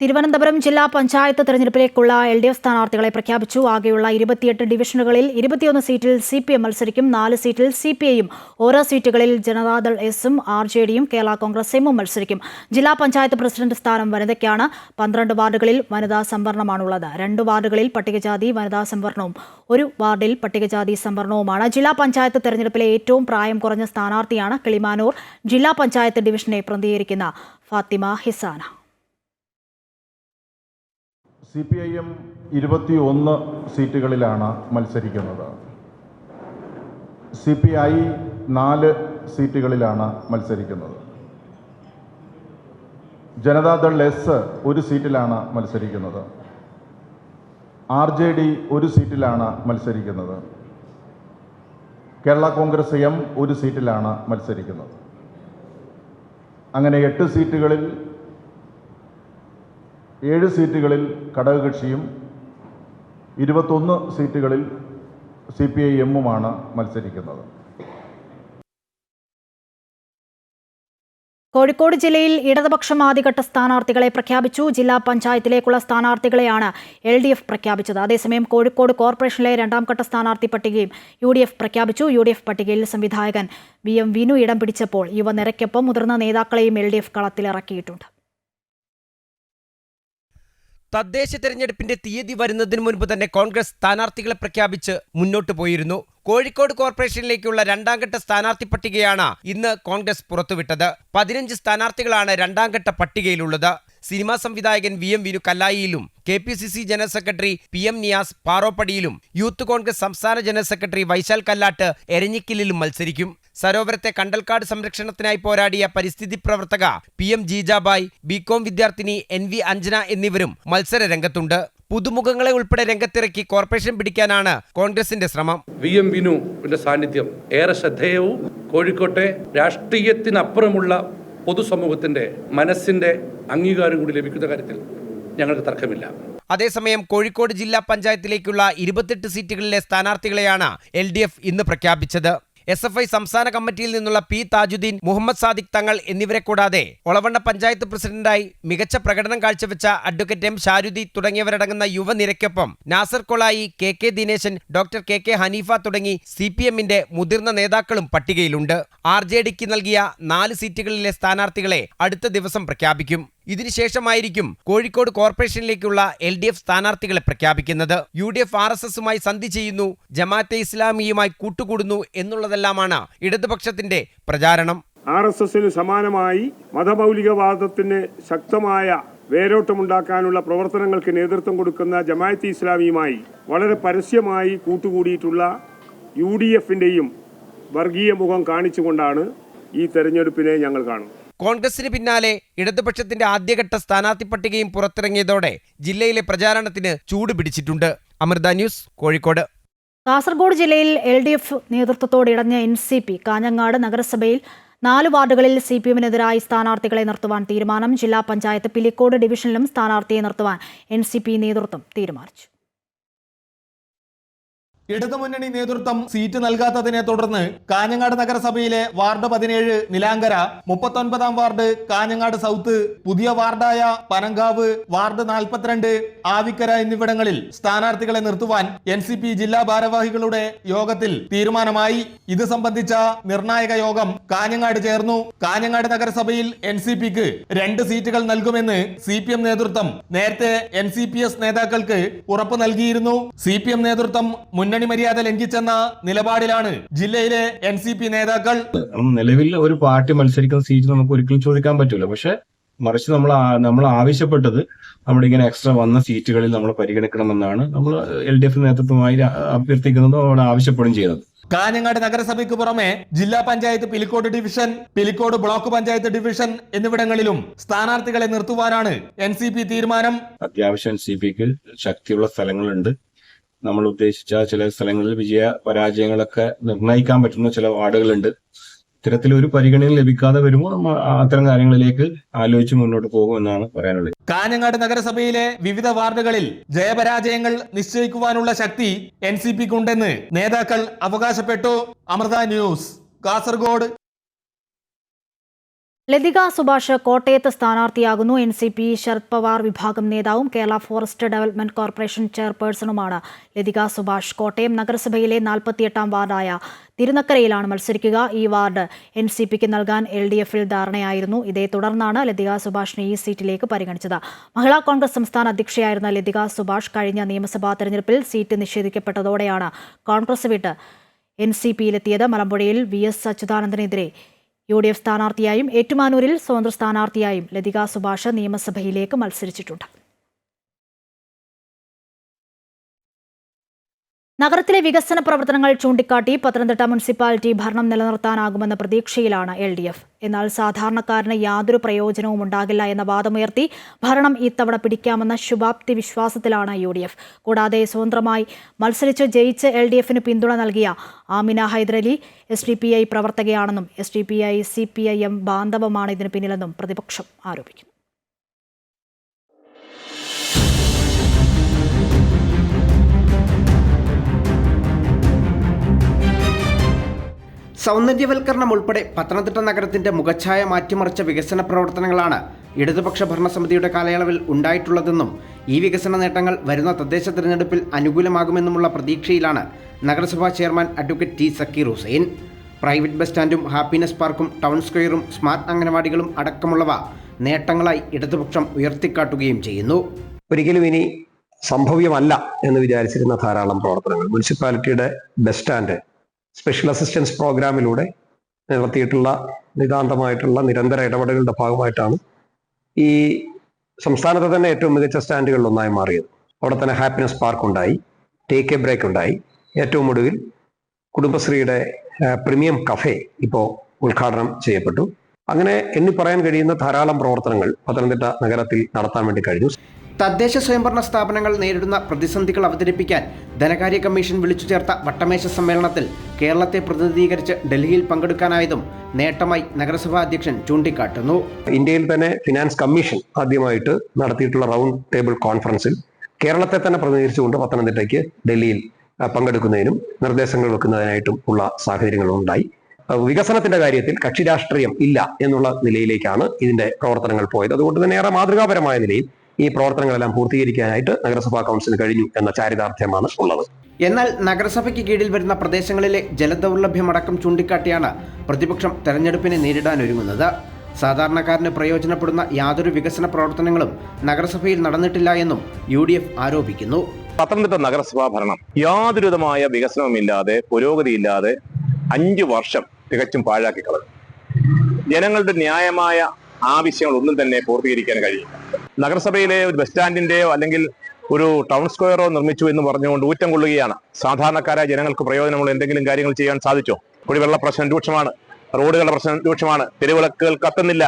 S1: തിരുവനന്തപുരം ജില്ലാ പഞ്ചായത്ത് തെരഞ്ഞെടുപ്പിലേക്കുള്ള LDF സ്ഥാനാർത്ഥികളെ പ്രഖ്യാപിച്ചു. ആകെയുള്ള 28 ഡിവിഷനുകളിൽ 21 സീറ്റിൽ CPM മത്സരിക്കും. 4 സീറ്റിൽ CPIയും, ഓരോ സീറ്റുകളിൽ ജനതാദൾ എസും RJDയും കേരള കോൺഗ്രസ് എമ്മും മത്സരിക്കും. ജില്ലാ പഞ്ചായത്ത് പ്രസിഡന്റ് സ്ഥാനം വനിതയ്ക്കാണ്. 12 വാർഡുകളിൽ വനിതാ സംവരണമാണുള്ളത്. 2 വാർഡുകളിൽ പട്ടികജാതി വനിതാ സംവരണവും 1 വാർഡിൽ പട്ടികജാതി സംവരണവുമാണ്. ജില്ലാ പഞ്ചായത്ത് തെരഞ്ഞെടുപ്പിലെ ഏറ്റവും പ്രായം കുറഞ്ഞ സ്ഥാനാർത്ഥിയാണ് കിളിമാനൂർ ജില്ലാ പഞ്ചായത്ത് ഡിവിഷനെ പ്രതിനിധീകരിക്കുന്ന ഫാത്തിമ ഹിസാന.
S12: CPIM 21 സീറ്റുകളിലാണ് മത്സരിക്കുന്നത്. CPI 4 സീറ്റുകളിലാണ് മത്സരിക്കുന്നത്. ജനതാദൾ എസ് 1 സീറ്റിലാണ് മത്സരിക്കുന്നത്. RJD 1 സീറ്റിലാണ് മത്സരിക്കുന്നത്. കേരള കോൺഗ്രസ് എം 1 സീറ്റിലാണ് മത്സരിക്കുന്നത്. അങ്ങനെ 8 സീറ്റുകളിൽ 7 സീറ്റുകളിൽ ഘടകകക്ഷിയും 21 സീറ്റുകളിൽ CPIഎമ്മുമാണ് മത്സരിക്കുന്നത്.
S1: കോഴിക്കോട് ജില്ലയിൽ ഇടതുപക്ഷം ആദ്യഘട്ട സ്ഥാനാർത്ഥികളെ പ്രഖ്യാപിച്ചു. ജില്ലാ പഞ്ചായത്തിലേക്കുള്ള സ്ഥാനാർത്ഥികളെയാണ് LDF പ്രഖ്യാപിച്ചത്. അതേസമയം കോഴിക്കോട് കോർപ്പറേഷനിലെ 2ാം ഘട്ട സ്ഥാനാർത്ഥി പട്ടികയും UDF പ്രഖ്യാപിച്ചു. UDF പട്ടികയിൽ സംവിധായകൻ VM വിനു ഇടം പിടിച്ചപ്പോൾ യുവനിരയ്ക്കൊപ്പം മുതിർന്ന നേതാക്കളെയും LDF കളത്തിലിറക്കിയിട്ടുണ്ട്.
S8: തദ്ദേശ തെരഞ്ഞെടുപ്പിന്റെ തീയതി വരുന്നതിന് മുൻപ് തന്നെ കോൺഗ്രസ് സ്ഥാനാർത്ഥികളെ പ്രഖ്യാപിച്ച് മുന്നോട്ടു പോയിരുന്നു. കോഴിക്കോട് കോർപ്പറേഷനിലേക്കുള്ള 2ാം ഘട്ട സ്ഥാനാർത്ഥി പട്ടികയാണ് ഇന്ന് കോൺഗ്രസ് പുറത്തുവിട്ടത്. 15 സ്ഥാനാർത്ഥികളാണ് 2ാം ഘട്ട പട്ടികയിലുള്ളത്. സിനിമാ സംവിധായകൻ VM വിനു കല്ലായിയിലും, KPCC general secretary PM Niyas പാറോപ്പടിയിലും, യൂത്ത് കോൺഗ്രസ് സംസ്ഥാന ജനറൽ സെക്രട്ടറി വൈശാൽ കല്ലാട്ട് എരഞ്ഞിക്കലിലും മത്സരിക്കും. സരോവരത്തെ കണ്ടൽക്കാട് സംരക്ഷണത്തിനായി പോരാടിയ പരിസ്ഥിതി പ്രവർത്തക PM ജീജാബായ്, BCom വിദ്യാർത്ഥിനി NV അഞ്ജന എന്നിവരും മത്സര രംഗത്തുണ്ട്. പുതുമുഖങ്ങളെ ഉൾപ്പെടെ രംഗത്തിറക്കി കോർപ്പറേഷൻ പിടിക്കാനാണ് കോൺഗ്രസിന്റെ ശ്രമം.
S13: VM വിനുവിന്റെ സാന്നിധ്യം ഏറെ ശ്രദ്ധേയവും കോഴിക്കോട്ടെ രാഷ്ട്രീയത്തിനപ്പുറമുള്ള പൊതുസമൂഹത്തിന്റെ മനസ്സിന്റെ അംഗീകാരം കൂടി ലഭിക്കുന്ന കാര്യത്തിൽ ഞങ്ങൾക്ക് തർക്കമില്ല.
S8: അതേസമയം കോഴിക്കോട് ജില്ലാ പഞ്ചായത്തിലേക്കുള്ള 28 സീറ്റുകളിലെ സ്ഥാനാർത്ഥികളെയാണ് LDF ഇന്ന് പ്രഖ്യാപിച്ചത്. SFI സംസ്ഥാന കമ്മിറ്റിയിൽ നിന്നുള്ള P താജുദ്ദീൻ, മുഹമ്മദ് സാദിഖ് തങ്ങൾ എന്നിവരെ കൂടാതെ ഒളവണ്ണ പഞ്ചായത്ത് പ്രസിഡന്റായി മികച്ച പ്രകടനം കാഴ്ചവെച്ച അഡ്വക്കേറ്റ് M ഷാരുദി തുടങ്ങിയവരടങ്ങുന്ന യുവനിരയ്ക്കൊപ്പം Nasar Kolayi, KK Dineshan, doctor KK Haneefa തുടങ്ങി CPMന്റെ മുതിർന്ന നേതാക്കളും പട്ടികയിലുണ്ട്. RJDക്ക് നൽകിയ 4 സീറ്റുകളിലെ സ്ഥാനാർത്ഥികളെ അടുത്ത ദിവസം പ്രഖ്യാപിക്കും. ഇതിനുശേഷമായിരിക്കും കോഴിക്കോട് കോർപ്പറേഷനിലേക്കുള്ള LDF സ്ഥാനാർത്ഥികളെ പ്രഖ്യാപിക്കുന്നത്. UDF RSSുമായി സന്ധി ചെയ്യുന്നു, ജമാഅത്തെ ഇസ്ലാമിയുമായി കൂട്ടുകൂടുന്നു എന്നുള്ളതെല്ലാമാണ് ഇടതുപക്ഷത്തിന്റെ പ്രചാരണം.
S14: RSSന് സമാനമായി മതമൗലികവാദത്തിന് ശക്തമായ വേരോട്ടമുണ്ടാക്കാനുള്ള പ്രവർത്തനങ്ങൾക്ക് നേതൃത്വം കൊടുക്കുന്ന ജമാഅത്തെ ഇസ്ലാമിയുമായി വളരെ പരസ്യമായി കൂട്ടുകൂടിയിട്ടുള്ള UDFന്റെയും വർഗീയ മുഖം കാണിച്ചുകൊണ്ടാണ് ഈ തെരഞ്ഞെടുപ്പിനെ ഞങ്ങൾ കാണുന്നത്.
S8: കോൺഗ്രസിന് പിന്നാലെ ഇടതുപക്ഷത്തിന്റെ ആദ്യഘട്ട സ്ഥാനാർത്ഥി പട്ടികയും പുറത്തിറങ്ങിയതോടെ ജില്ലയിലെ പ്രചാരണത്തിന് ചൂട് പിടിച്ചിട്ടുണ്ട്. അമൃത ന്യൂസ്, കോഴിക്കോട്.
S1: കാസർഗോഡ് ജില്ലയിൽ LDF നേതൃത്വത്തോടിടഞ്ഞ NCP കാഞ്ഞങ്ങാട് നഗരസഭയിൽ 4 വാർഡുകളിൽ CPMനെതിരായി സ്ഥാനാർത്ഥികളെ നിർത്തുവാൻ തീരുമാനം. ജില്ലാ പഞ്ചായത്ത് പിലിക്കോട് ഡിവിഷനിലും സ്ഥാനാർത്ഥിയെ നിർത്തുവാൻ NCP നേതൃത്വം തീരുമാനിച്ചു.
S15: ഇടതുമുന്നണി നേതൃത്വം സീറ്റ് നൽകാത്തതിനെ തുടർന്ന് കാഞ്ഞങ്ങാട് നഗരസഭയിലെ ward 17 Nilankara, 39ാം ward Kanhangad south, പുതിയ വാർഡായ പനങ്കാവ്, വാർഡ് 42 ആവിക്കര എന്നിവിടങ്ങളിൽ സ്ഥാനാർത്ഥികളെ നിർത്തുവാൻ NCP ജില്ലാ ഭാരവാഹികളുടെ യോഗത്തിൽ തീരുമാനമായി. ഇത് സംബന്ധിച്ച നിർണായക യോഗം കാഞ്ഞങ്ങാട് ചേർന്നു. കാഞ്ഞങ്ങാട് നഗരസഭയിൽ NCPക്ക് 2 സീറ്റുകൾ നൽകുമെന്ന് CPM നേതൃത്വം നേരത്തെ NCPS നേതാക്കൾക്ക് ഉറപ്പ് നൽകിയിരുന്നു. CPM നേതൃത്വം മുന്നണി മര്യാദ ലംഘിച്ചെന്ന നിലപാടിലാണ് ജില്ലയിലെ NCP നേതാക്കൾ.
S16: നിലവിൽ ഒരു പാർട്ടി മത്സരിക്കുന്ന സീറ്റ് നമുക്ക് ഒരിക്കലും ചോദിക്കാൻ പറ്റില്ല. പക്ഷെ മറിച്ച് നമ്മൾ ആവശ്യപ്പെട്ടത് നമ്മുടെ ഇങ്ങനെ എക്സ്ട്രാ വന്ന സീറ്റുകളിൽ നമ്മൾ പരിഗണിക്കണമെന്നാണ് നമ്മൾ LDF നേതൃത്വമായി അഭ്യർത്ഥിക്കുന്നതും അവിടെ ആവശ്യപ്പെടുകയും ചെയ്യുന്നത്.
S15: കാഞ്ഞങ്ങാട് നഗരസഭയ്ക്ക് പുറമെ ജില്ലാ panchayat Pilicode division, Pilicode block panchayat division എന്നിവിടങ്ങളിലും സ്ഥാനാർത്ഥികളെ നിർത്തുവാനാണ് NCP തീരുമാനം.
S16: അത്യാവശ്യം NCPക്ക് ശക്തിയുള്ള സ്ഥലങ്ങളുണ്ട്. നമ്മൾ ഉദ്ദേശിച്ച ചില സ്ഥലങ്ങളിൽ വിജയ പരാജയങ്ങളൊക്കെ നിർണ്ണയിക്കാൻ പറ്റുന്ന ചില വാർഡുകളുണ്ട്. ഇത്തരത്തിലൊരു പരിഗണന ലഭിക്കാതെ വരുമ്പോൾ നമ്മൾ അത്തരം കാര്യങ്ങളിലേക്ക് ആലോചിച്ച് മുന്നോട്ട് പോകുമെന്നാണ് പറയാനുള്ളത്.
S15: കാഞ്ഞങ്ങാട് നഗരസഭയിലെ വിവിധ വാർഡുകളിൽ ജയപരാജയങ്ങൾ നിശ്ചയിക്കുവാനുള്ള ശക്തി NCPക്കുണ്ടെന്ന് നേതാക്കൾ അവകാശപ്പെട്ടു. അമൃത ന്യൂസ്, കാസർഗോഡ്.
S1: ലതിക സുഭാഷ് കോട്ടയത്ത് സ്ഥാനാർത്ഥിയാകുന്നു. NCP ശരത് പവാർ വിഭാഗം നേതാവും കേരള ഫോറസ്റ്റ് ഡെവലപ്മെന്റ് കോർപ്പറേഷൻ ചെയർപേഴ്സണുമാണ് ലതിക സുഭാഷ്. കോട്ടയം നഗരസഭയിലെ 48ാം വാർഡായ തിരുനക്കരയിലാണ് മത്സരിക്കുക. ഈ വാർഡ് NCPക്ക് നൽകാൻ LDFൽ ധാരണയായിരുന്നു. ഇതേ തുടർന്നാണ് ലതിക സുഭാഷിനെ ഈ സീറ്റിലേക്ക് പരിഗണിച്ചത്. മഹിളാ കോൺഗ്രസ് സംസ്ഥാന അധ്യക്ഷയായിരുന്ന ലതിക സുഭാഷ് കഴിഞ്ഞ നിയമസഭാ തെരഞ്ഞെടുപ്പിൽ സീറ്റ് നിഷേധിക്കപ്പെട്ടതോടെയാണ് കോൺഗ്രസ് വിട്ട് NCPയിലെത്തിയത്. മലമ്പുഴയിൽ VS അച്യുതാനന്ദനെതിരെ UDF സ്ഥാനാർത്ഥിയായും ഏറ്റുമാനൂരിൽ സ്വതന്ത്ര സ്ഥാനാർത്ഥിയായും ലതിക സുഭാഷ് നിയമസഭയിലേക്ക് മത്സരിച്ചിട്ടുണ്ട്. നഗരത്തിലെ വികസന പ്രവർത്തനങ്ങൾ ചൂണ്ടിക്കാട്ടി പത്തനംതിട്ട മുനിസിപ്പാലിറ്റി ഭരണം നിലനിർത്താനാകുമെന്ന പ്രതീക്ഷയിലാണ് LDF. എന്നാൽ സാധാരണക്കാരന് യാതൊരു പ്രയോജനവും ഉണ്ടാകില്ല എന്ന വാദമുയർത്തി ഭരണം ഇത്തവണ പിടിക്കാമെന്ന ശുഭാപ്തി വിശ്വാസത്തിലാണ് UDF. കൂടാതെ സ്വതന്ത്രമായി മത്സരിച്ച് ജയിച്ച് LDFന് പിന്തുണ നൽകിയ Amina Hyderali SDPI പ്രവർത്തകയാണെന്നും SDPI CPIM ബാന്ധവമാണ് ഇതിന് പിന്നിലെന്നും പ്രതിപക്ഷം ആരോപിക്കുന്നു.
S8: സൗന്ദര്യവൽക്കരണം ഉൾപ്പെടെ പത്തനംതിട്ട നഗരത്തിന്റെ മുഖച്ഛായ മാറ്റിമറിച്ച വികസന പ്രവർത്തനങ്ങളാണ് ഇടതുപക്ഷ ഭരണസമിതിയുടെ കാലയളവിൽ ഉണ്ടായിട്ടുള്ളതെന്നും ഈ വികസന നേട്ടങ്ങൾ വരുന്ന തദ്ദേശ തിരഞ്ഞെടുപ്പിൽ അനുകൂലമാകുമെന്നുമുള്ള പ്രതീക്ഷയിലാണ് നഗരസഭാ chairman advocate T. Zakir Hussain. Private bus സ്റ്റാൻഡും ഹാപ്പിനെസ് പാർക്കും ടൗൺ സ്ക്വയറും സ്മാർട്ട് അംഗനവാടികളും അടക്കമുള്ളവ നേട്ടങ്ങളായി ഇടതുപക്ഷം ഉയർത്തിക്കാട്ടുകയും ചെയ്യുന്നു.
S17: ഒരിക്കലും ഇനി സംഭവ്യമല്ല എന്ന് വിചാരിച്ചിരുന്ന ധാരാളം പ്രവർത്തനങ്ങൾ മുനിസിപ്പാലിറ്റിയുടെ ബസ് സ്റ്റാൻഡ് സ്പെഷ്യൽ അസിസ്റ്റൻസ് പ്രോഗ്രാമിലൂടെ നടത്തിയിട്ടുള്ള നിതാന്തമായിട്ടുള്ള നിരന്തര ഇടപെടലുകളുടെ ഭാഗമായിട്ടാണ് ഈ സംസ്ഥാനത്തെ തന്നെ ഏറ്റവും മികച്ച സ്റ്റാൻഡുകളിൽ ഒന്നായി മാറിയത്. അവിടെ തന്നെ ഹാപ്പിനെസ് പാർക്ക് ഉണ്ടായി, ടേക്ക് എ ബ്രേക്ക് ഉണ്ടായി, ഏറ്റവും ഒടുവിൽ കുടുംബശ്രീയുടെ പ്രീമിയം കഫേ ഇപ്പോൾ ഉദ്ഘാടനം ചെയ്യപ്പെട്ടു. അങ്ങനെ എണ്ണി പറയാൻ കഴിയുന്ന ധാരാളം പ്രവർത്തനങ്ങൾ പത്തനംതിട്ട നഗരത്തിൽ നടത്താൻ വേണ്ടി കഴിഞ്ഞു.
S8: തദ്ദേശ സ്വയംഭരണ സ്ഥാപനങ്ങൾ നേരിടുന്ന പ്രതിസന്ധികൾ അവതരിപ്പിക്കാൻ ധനകാര്യ കമ്മീഷൻ വിളിച്ചു ചേർത്ത വട്ടമേശ സമ്മേളനത്തിൽ കേരളത്തെ പ്രതിനിധീകരിച്ച് ഡൽഹിയിൽ പങ്കെടുക്കാനായതും നേട്ടമായി നഗരസഭാ അധ്യക്ഷൻ ചൂണ്ടിക്കാട്ടുന്നു.
S17: ഇന്ത്യയിൽ തന്നെ ഫിനാൻസ് കമ്മീഷൻ ആദ്യമായിട്ട് നടത്തിയിട്ടുള്ള റൗണ്ട് ടേബിൾ കോൺഫറൻസിൽ കേരളത്തെ തന്നെ പ്രതിനിധീകരിച്ചുകൊണ്ട് പത്തനംതിട്ടയ്ക്ക് ഡൽഹിയിൽ പങ്കെടുക്കുന്നതിനും നിർദ്ദേശങ്ങൾ വെക്കുന്നതിനായിട്ടും ഉള്ള സാഹചര്യങ്ങളുണ്ടായി. വികസനത്തിന്റെ കാര്യത്തിൽ കക്ഷി രാഷ്ട്രീയം ഇല്ല എന്നുള്ള നിലയിലേക്കാണ് ഇതിന്റെ പ്രവർത്തനങ്ങൾ പോയത്. അതുകൊണ്ട് തന്നെ ഏറെ മാതൃകാപരമായ നിലയിൽ ഈ പ്രവർത്തനങ്ങളെല്ലാം പൂർത്തീകരിക്കാനായിട്ട് നഗരസഭാ കൗൺസിലിന് കഴിഞ്ഞു എന്ന ചാരിതാർത്ഥ്യമാണ് ഉള്ളത്.
S8: എന്നാൽ നഗരസഭയ്ക്ക് കീഴിൽ വരുന്ന പ്രദേശങ്ങളിലെ ജലദൗർലഭ്യമടക്കം ചൂണ്ടിക്കാട്ടിയാണ് പ്രതിപക്ഷം തെരഞ്ഞെടുപ്പിനെ നേരിടാനൊരുങ്ങുന്നത്. സാധാരണക്കാരന് പ്രയോജനപ്പെടുന്ന യാതൊരു വികസന പ്രവർത്തനങ്ങളും നഗരസഭയിൽ നടന്നിട്ടില്ല എന്നും UDF ആരോപിക്കുന്നു.
S18: പത്തനംതിട്ട നഗരസഭാ ഭരണം യാതൊരുവിധമായ വികസനവുമില്ലാതെ പുരോഗതിയില്ലാതെ 5 വർഷം തികച്ചും പാഴാക്കി കളഞ്ഞു. ജനങ്ങളുടെ ന്യായമായ ആവശ്യങ്ങളൊന്നും തന്നെ പൂർത്തീകരിക്കാൻ കഴിയില്ല. നഗരസഭയിലെ ഒരു ബസ് സ്റ്റാൻഡിന്റെയോ അല്ലെങ്കിൽ ഒരു ടൗൺ സ്ക്വയറോ നിർമ്മിച്ചു എന്ന് പറഞ്ഞുകൊണ്ട് ഊറ്റം കൊള്ളുകയാണ്. സാധാരണക്കാരായ ജനങ്ങൾക്ക് പ്രയോജനമുള്ള എന്തെങ്കിലും കാര്യങ്ങൾ ചെയ്യാൻ സാധിച്ചോ? കുടിവെള്ള പ്രശ്നം രൂക്ഷമാണ്, റോഡുകളുടെ പ്രശ്നം രൂക്ഷമാണ്, തെരുവിളക്കുകൾ കത്തുന്നില്ല,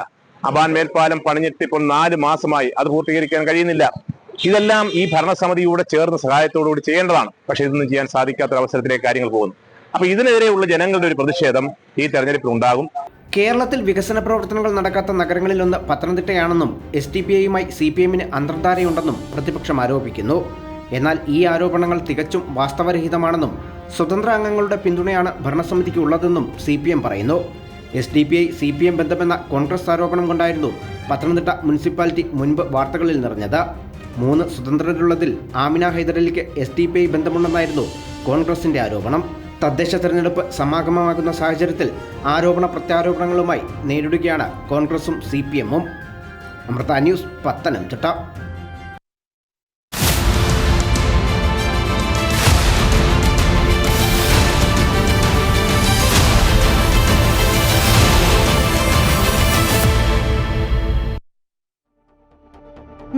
S18: അബാൻ മേൽപ്പാലം പണിഞ്ഞിട്ട് ഇപ്പോൾ 4 മാസമായി, അത് പൂർത്തീകരിക്കാൻ കഴിയുന്നില്ല. ഇതെല്ലാം ഈ ഭരണസമിതിയുടെ ചേർന്ന സഹായത്തോടുകൂടി ചെയ്യേണ്ടതാണ്. പക്ഷെ ഇതൊന്നും ചെയ്യാൻ സാധിക്കാത്ത അവസരത്തിലേക്ക് കാര്യങ്ങൾ പോകുന്നു. അപ്പൊ ഇതിനെതിരെയുള്ള ജനങ്ങളുടെ ഒരു പ്രതിഷേധം ഈ തെരഞ്ഞെടുപ്പിൽ ഉണ്ടാകും.
S8: കേരളത്തിൽ വികസന പ്രവർത്തനങ്ങൾ നടക്കാത്ത നഗരങ്ങളിലൊന്ന് പത്തനംതിട്ടയാണെന്നും SDPIയുമായി CPMന് അന്തർധാരയുണ്ടെന്നും പ്രതിപക്ഷം ആരോപിക്കുന്നു. എന്നാൽ ഈ ആരോപണങ്ങൾ തികച്ചും വാസ്തവരഹിതമാണെന്നും സ്വതന്ത്ര അംഗങ്ങളുടെ പിന്തുണയാണ് ഭരണസമിതിക്ക് ഉള്ളതെന്നും CPM പറയുന്നു. SDPI CPM ബന്ധമെന്ന കോൺഗ്രസ് ആരോപണം കൊണ്ടായിരുന്നു പത്തനംതിട്ട മുനിസിപ്പാലിറ്റി മുൻപ് വാർത്തകളിൽ നിറഞ്ഞത്. 3 സ്വതന്ത്രരുള്ളതിൽ ആമിന ഹൈദരലിക്ക് SDPI ബന്ധമുണ്ടെന്നായിരുന്നു കോൺഗ്രസിന്റെ ആരോപണം. തദ്ദേശ തെരഞ്ഞെടുപ്പ് സമാഗമമാകുന്ന സാഹചര്യത്തിൽ ആരോപണ പ്രത്യാരോപണങ്ങളുമായി നേരിടുകയാണ് കോൺഗ്രസും CPMും. അമൃത ന്യൂസ്, പത്തനംതിട്ട.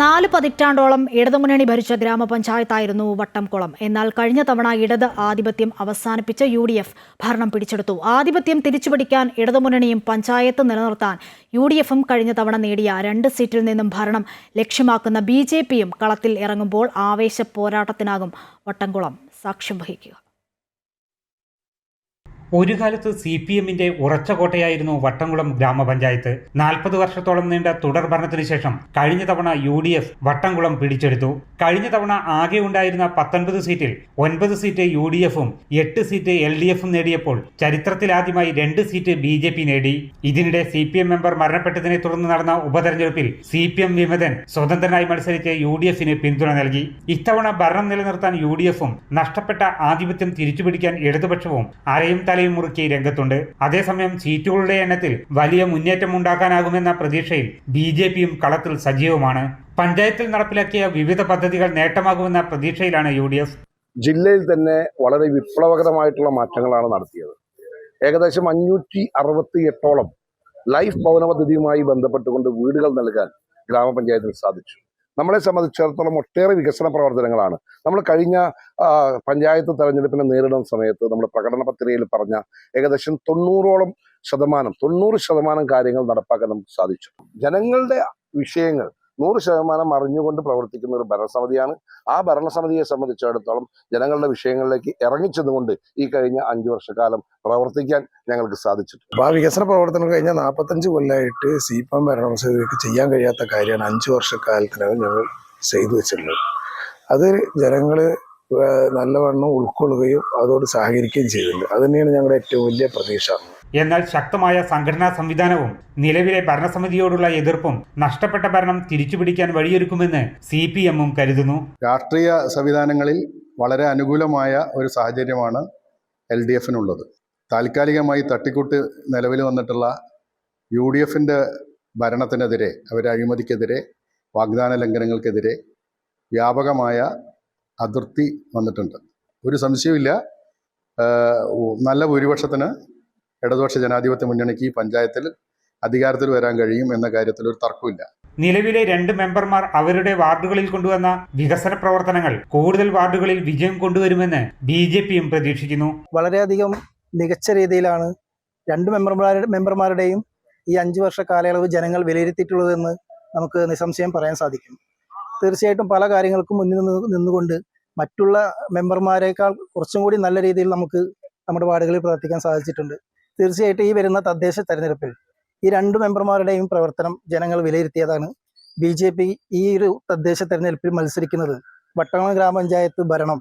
S1: നാല് പതിറ്റാണ്ടോളം ഇടതുമുന്നണി ഭരിച്ച ഗ്രാമപഞ്ചായത്തായിരുന്നു വട്ടംകുളം. എന്നാൽ കഴിഞ്ഞ തവണ ഇടത് ആധിപത്യം അവസാനിപ്പിച്ച് UDF ഭരണം പിടിച്ചെടുത്തു. ആധിപത്യം തിരിച്ചുപിടിക്കാൻ ഇടതുമുന്നണിയും പഞ്ചായത്ത് നിലനിർത്താൻ UDFും കഴിഞ്ഞ തവണ നേടിയ 2 സീറ്റിൽ നിന്നും ഭരണം ലക്ഷ്യമാക്കുന്ന BJPയും കളത്തിൽ ഇറങ്ങുമ്പോൾ ആവേശ പോരാട്ടത്തിനാകും വട്ടംകുളം സാക്ഷ്യം വഹിക്കുക.
S19: ഒരു കാലത്ത് CPM-ന്റെ ഉറച്ച കോട്ടയായിരുന്നു വട്ടംകുളം ഗ്രാമപഞ്ചായത്ത്. 40 വർഷത്തോളം നീണ്ട തുടർ ഭരണത്തിന് ശേഷം കഴിഞ്ഞ തവണ UDF വട്ടംകുളം പിടിച്ചെടുത്തു. കഴിഞ്ഞ തവണ ആകെ ഉണ്ടായിരുന്ന 19 സീറ്റിൽ 9 സീറ്റ് UDF-ഉം 8 സീറ്റ് LDF-ഉം നേടിയപ്പോൾ ചരിത്രത്തിലാദ്യമായി 2 സീറ്റ് BJP നേടി. ഇതിനിടെ CPM മെമ്പർ മരണപ്പെട്ടതിനെ തുടർന്ന് നടന്ന ഉപതെരഞ്ഞെടുപ്പിൽ CPM വിമതൻ സ്വതന്ത്രനായി മത്സരിച്ച് UDF-ന് പിന്തുണ നൽകി. ഇത്തവണ ഭരണം നിലനിർത്താൻ UDF-ഉം നഷ്ടപ്പെട്ട ആധിപത്യം തിരിച്ചുപിടിക്കാൻ ഇടതുപക്ഷവും അരയും തലയും മുറുക്കി രംഗത്തുണ്ട്. അതേസമയം സീറ്റുകളുടെ എണ്ണത്തിൽ വലിയ മുന്നേറ്റം ഉണ്ടാക്കാനാകുമെന്ന പ്രതീക്ഷയിൽ BJP-യും കളത്തിൽ സജീവമാണ്. പഞ്ചായത്തിൽ നടപ്പിലാക്കിയ വിവിധ പദ്ധതികൾ നേട്ടമാകുമെന്ന പ്രതീക്ഷയിലാണ് UDF.
S20: ജില്ലയിൽ തന്നെ വളരെ വിപ്ലവകരമായിട്ടുള്ള മാറ്റങ്ങളാണ് നടത്തിയത്. ഏകദേശം 568ഓളം ലൈഫ് ഭവന പദ്ധതിയുമായി ബന്ധപ്പെട്ടുകൊണ്ട് വീടുകൾ നൽകാൻ ഗ്രാമപഞ്ചായത്തിന് സാധിച്ചു. നമ്മളെ സംബന്ധിച്ചിടത്തോളം ഒട്ടേറെ വികസന പ്രവർത്തനങ്ങളാണ് നമ്മൾ കഴിഞ്ഞ പഞ്ചായത്ത് തെരഞ്ഞെടുപ്പിനെ നേരിടുന്ന സമയത്ത് നമ്മുടെ പ്രകടന പത്രികയിൽ പറഞ്ഞ ഏകദേശം 90% കാര്യങ്ങൾ നടപ്പാക്കാൻ നമുക്ക് സാധിച്ചു. ജനങ്ങളുടെ വിഷയങ്ങൾ 100% അറിഞ്ഞുകൊണ്ട് പ്രവർത്തിക്കുന്ന ഒരു ഭരണസമിതിയാണ്. ആ ഭരണസമിതിയെ സംബന്ധിച്ചിടത്തോളം ജനങ്ങളുടെ വിഷയങ്ങളിലേക്ക് ഇറങ്ങിച്ചെന്നുകൊണ്ട് ഈ കഴിഞ്ഞ 5 വർഷക്കാലം പ്രവർത്തിക്കാൻ ഞങ്ങൾക്ക് സാധിച്ചിട്ടുണ്ട്.
S21: അപ്പോൾ ആ വികസന പ്രവർത്തനം കഴിഞ്ഞ 45 കൊല്ലമായിട്ട് CPM ഭരണസമിതിക്ക് ചെയ്യാൻ കഴിയാത്ത കാര്യമാണ് 5 വർഷക്കാലത്തിനകം ഞങ്ങൾ ചെയ്തു വെച്ചിട്ടുള്ളത്. അത് ജനങ്ങൾ നല്ലവണ്ണം ഉൾക്കൊള്ളുകയും അതോട് സഹകരിക്കുകയും ചെയ്തിട്ടുണ്ട്. അത് തന്നെയാണ് ഞങ്ങളുടെ ഏറ്റവും വലിയ പ്രതീക്ഷ.
S19: എന്നാൽ ശക്തമായ സംഘടനാ സംവിധാനവും നിലവിലെ ഭരണസമിതിയോടുള്ള എതിർപ്പും നഷ്ടപ്പെട്ട ഭരണം തിരിച്ചുപിടിക്കാൻ വഴിയൊരുക്കുമെന്ന് CPM-ഉം കരുതുന്നു.
S12: രാഷ്ട്രീയ സംവിധാനങ്ങളിൽ വളരെ അനുകൂലമായ ഒരു സാഹചര്യമാണ് LDF-നുള്ളത്. താൽക്കാലികമായി തട്ടിക്കൂട്ട് നിലവിൽ വന്നിട്ടുള്ള UDF-ന്റെ ഭരണത്തിനെതിരെ, അവരുടെ അഴിമതിക്കെതിരെ, വാഗ്ദാന ലംഘനങ്ങൾക്കെതിരെ വ്യാപകമായ അതിർത്തി വന്നിട്ടുണ്ട്. ഒരു സംശയമില്ല, നല്ല ഭൂരിപക്ഷത്തിന് ഇടതുപക്ഷ ജനാധിപത്യ മുന്നണിക്ക് ഈ പഞ്ചായത്തിൽ അധികാരത്തിൽ വരാൻ കഴിയും എന്ന കാര്യത്തിൽ ഒരു തർക്കമില്ല.
S19: നിലവിലെ 2 മെമ്പർമാർ അവരുടെ വാർഡുകളിൽ കൊണ്ടുവന്ന വികസന പ്രവർത്തനങ്ങൾ കൂടുതൽ വാർഡുകളിൽ വിജയം കൊണ്ടുവരുമെന്ന് BJP-യും പ്രതീക്ഷിക്കുന്നു.
S22: വളരെയധികം മികച്ച രീതിയിലാണ് 2 മെമ്പർമാരുടെയും ഈ 5 വർഷ കാലയളവ് ജനങ്ങൾ വിലയിരുത്തിയിട്ടുള്ളതെന്ന് നമുക്ക് നിസ്സംശയം പറയാൻ സാധിക്കും. തീർച്ചയായിട്ടും പല കാര്യങ്ങൾക്കും മുന്നിൽ നിന്നുകൊണ്ട് മറ്റുള്ള മെമ്പർമാരെക്കാൾ കുറച്ചും കൂടി നല്ല രീതിയിൽ നമുക്ക് നമ്മുടെ വാർഡുകളിൽ പ്രവർത്തിക്കാൻ സാധിച്ചിട്ടുണ്ട്. തീർച്ചയായിട്ടും ഈ വരുന്ന തദ്ദേശ തെരഞ്ഞെടുപ്പിൽ ഈ 2 മെമ്പർമാരുടെയും പ്രവർത്തനം ജനങ്ങൾ വിലയിരുത്തിയതാണ്. BJP ഈ ഒരു തദ്ദേശ തെരഞ്ഞെടുപ്പിൽ മത്സരിക്കുന്നത് വട്ടംകുളം ഗ്രാമപഞ്ചായത്ത് ഭരണം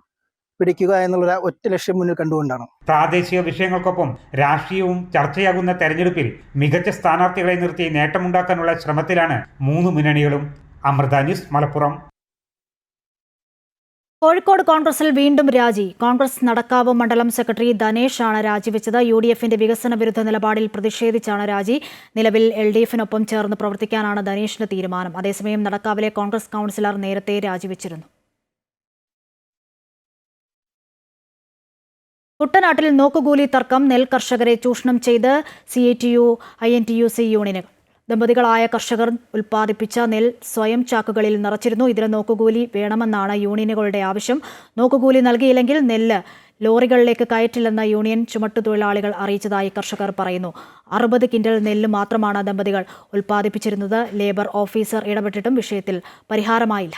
S22: പിടിക്കുക എന്നുള്ള ഒറ്റ ലക്ഷ്യം മുന്നിൽ കണ്ടുകൊണ്ടാണ്.
S19: പ്രാദേശിക വിഷയങ്ങൾക്കൊപ്പം രാഷ്ട്രീയവും ചർച്ചയാകുന്ന തെരഞ്ഞെടുപ്പിൽ മികച്ച സ്ഥാനാർത്ഥികളെ നിർത്തി നേട്ടമുണ്ടാക്കാനുള്ള ശ്രമത്തിലാണ് 3 മുന്നണികളും. അമൃത ന്യൂസ്, മലപ്പുറം.
S1: കോഴിക്കോട് കോൺഗ്രസിൽ വീണ്ടും രാജി. കോൺഗ്രസ് നടക്കാവ് മണ്ഡലം സെക്രട്ടറി ധനേഷാണ് രാജിവെച്ചത്. UDF-ന്റെ വികസന വിരുദ്ധ നിലപാടിൽ പ്രതിഷേധിച്ചാണ് രാജി. നിലവിൽ LDF-നൊപ്പം ചേർന്ന് പ്രവർത്തിക്കാനാണ് ധനേഷിന്റെ തീരുമാനം. അതേസമയം നടക്കാവിലെ കോൺഗ്രസ് കൗൺസിലർ നേരത്തെ രാജിവെച്ചിരുന്നു. കുട്ടനാട്ടിൽ നോക്കുകൂലി തർക്കം. നെൽ കർഷകരെ ചൂഷണം ചെയ്ത് CATU-INTUC യൂണിയനുകൾ. ദമ്പതികളായ കർഷകർ ഉൽപ്പാദിപ്പിച്ച നെൽ സ്വയം ചാക്കുകളിൽ നിറച്ചിരുന്നു. ഇതിന് നോക്കുകൂലി വേണമെന്നാണ് യൂണിയനുകളുടെ ആവശ്യം. നോക്കുകൂലി നൽകിയില്ലെങ്കിൽ നെല്ല് ലോറികളിലേക്ക് കയറ്റില്ലെന്ന യൂണിയൻ ചുമട്ടുതൊഴിലാളികൾ അറിയിച്ചതായി കർഷകർ പറയുന്നു. 60 കിൻഡൽ നെല്ല് മാത്രമാണ് ദമ്പതികൾ ഉൽപ്പാദിപ്പിച്ചിരുന്നത്. ലേബർ ഓഫീസർ ഇടപെട്ടിട്ടും വിഷയത്തിൽ പരിഹാരമായില്ല.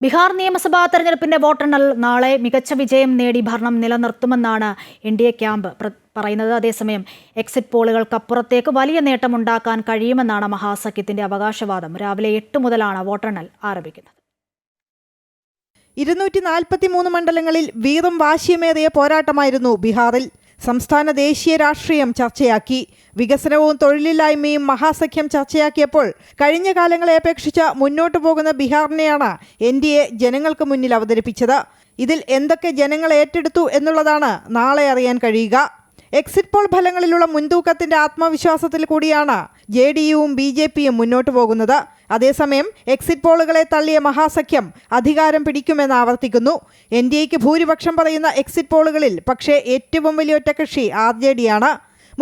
S1: ബീഹാർ നിയമസഭാ തെരഞ്ഞെടുപ്പിന്റെ വോട്ടെണ്ണൽ നാളെ. മികച്ച വിജയം നേടി ഭരണം നിലനിർത്തുമെന്നാണ് NDA ക്യാമ്പ് പറയുന്നത്. അതേസമയം എക്സിറ്റ് പോളുകൾക്കപ്പുറത്തേക്ക് വലിയ നേട്ടമുണ്ടാക്കാൻ കഴിയുമെന്നാണ് മഹാസഖ്യത്തിന്റെ അവകാശവാദം. രാവിലെ 8 മുതലാണ് വോട്ടെണ്ണൽ ആരംഭിക്കുന്നത്.
S23: 243 മണ്ഡലങ്ങളിൽ വീറും വാശിയുമേറിയ പോരാട്ടമായിരുന്നു ബീഹാറിൽ. സംസ്ഥാന ദേശീയ രാഷ്ട്രീയം ചർച്ചയാക്കി. വികസനവും തൊഴിലില്ലായ്മയും മഹാസഖ്യം ചർച്ചയാക്കിയപ്പോൾ കഴിഞ്ഞ കാലങ്ങളെ അപേക്ഷിച്ച് മുന്നോട്ടു പോകുന്ന ബീഹാറിനെയാണ് NDA ജനങ്ങൾക്ക് മുന്നിൽ അവതരിപ്പിച്ചത്. ഇതിൽ എന്തൊക്കെ ജനങ്ങൾ ഏറ്റെടുത്തു എന്നുള്ളതാണ് നാളെ അറിയാൻ കഴിയുക. എക്സിറ്റ് പോൾ ഫലങ്ങളിലുള്ള മുൻതൂക്കത്തിന്റെ ആത്മവിശ്വാസത്തിൽ കൂടിയാണ് JDU-വും BJP-യും മുന്നോട്ടു പോകുന്നത്. അതേസമയം എക്സിറ്റ് പോളുകളെ തള്ളിയ മഹാസഖ്യം അധികാരം പിടിക്കുമെന്ന് ആവർത്തിക്കുന്നു. NDAയ്ക്ക് ഭൂരിപക്ഷം പറയുന്ന എക്സിറ്റ് പോളുകളിൽ പക്ഷേ ഏറ്റവും വലിയ ഒറ്റകക്ഷി RJD-യാണ്.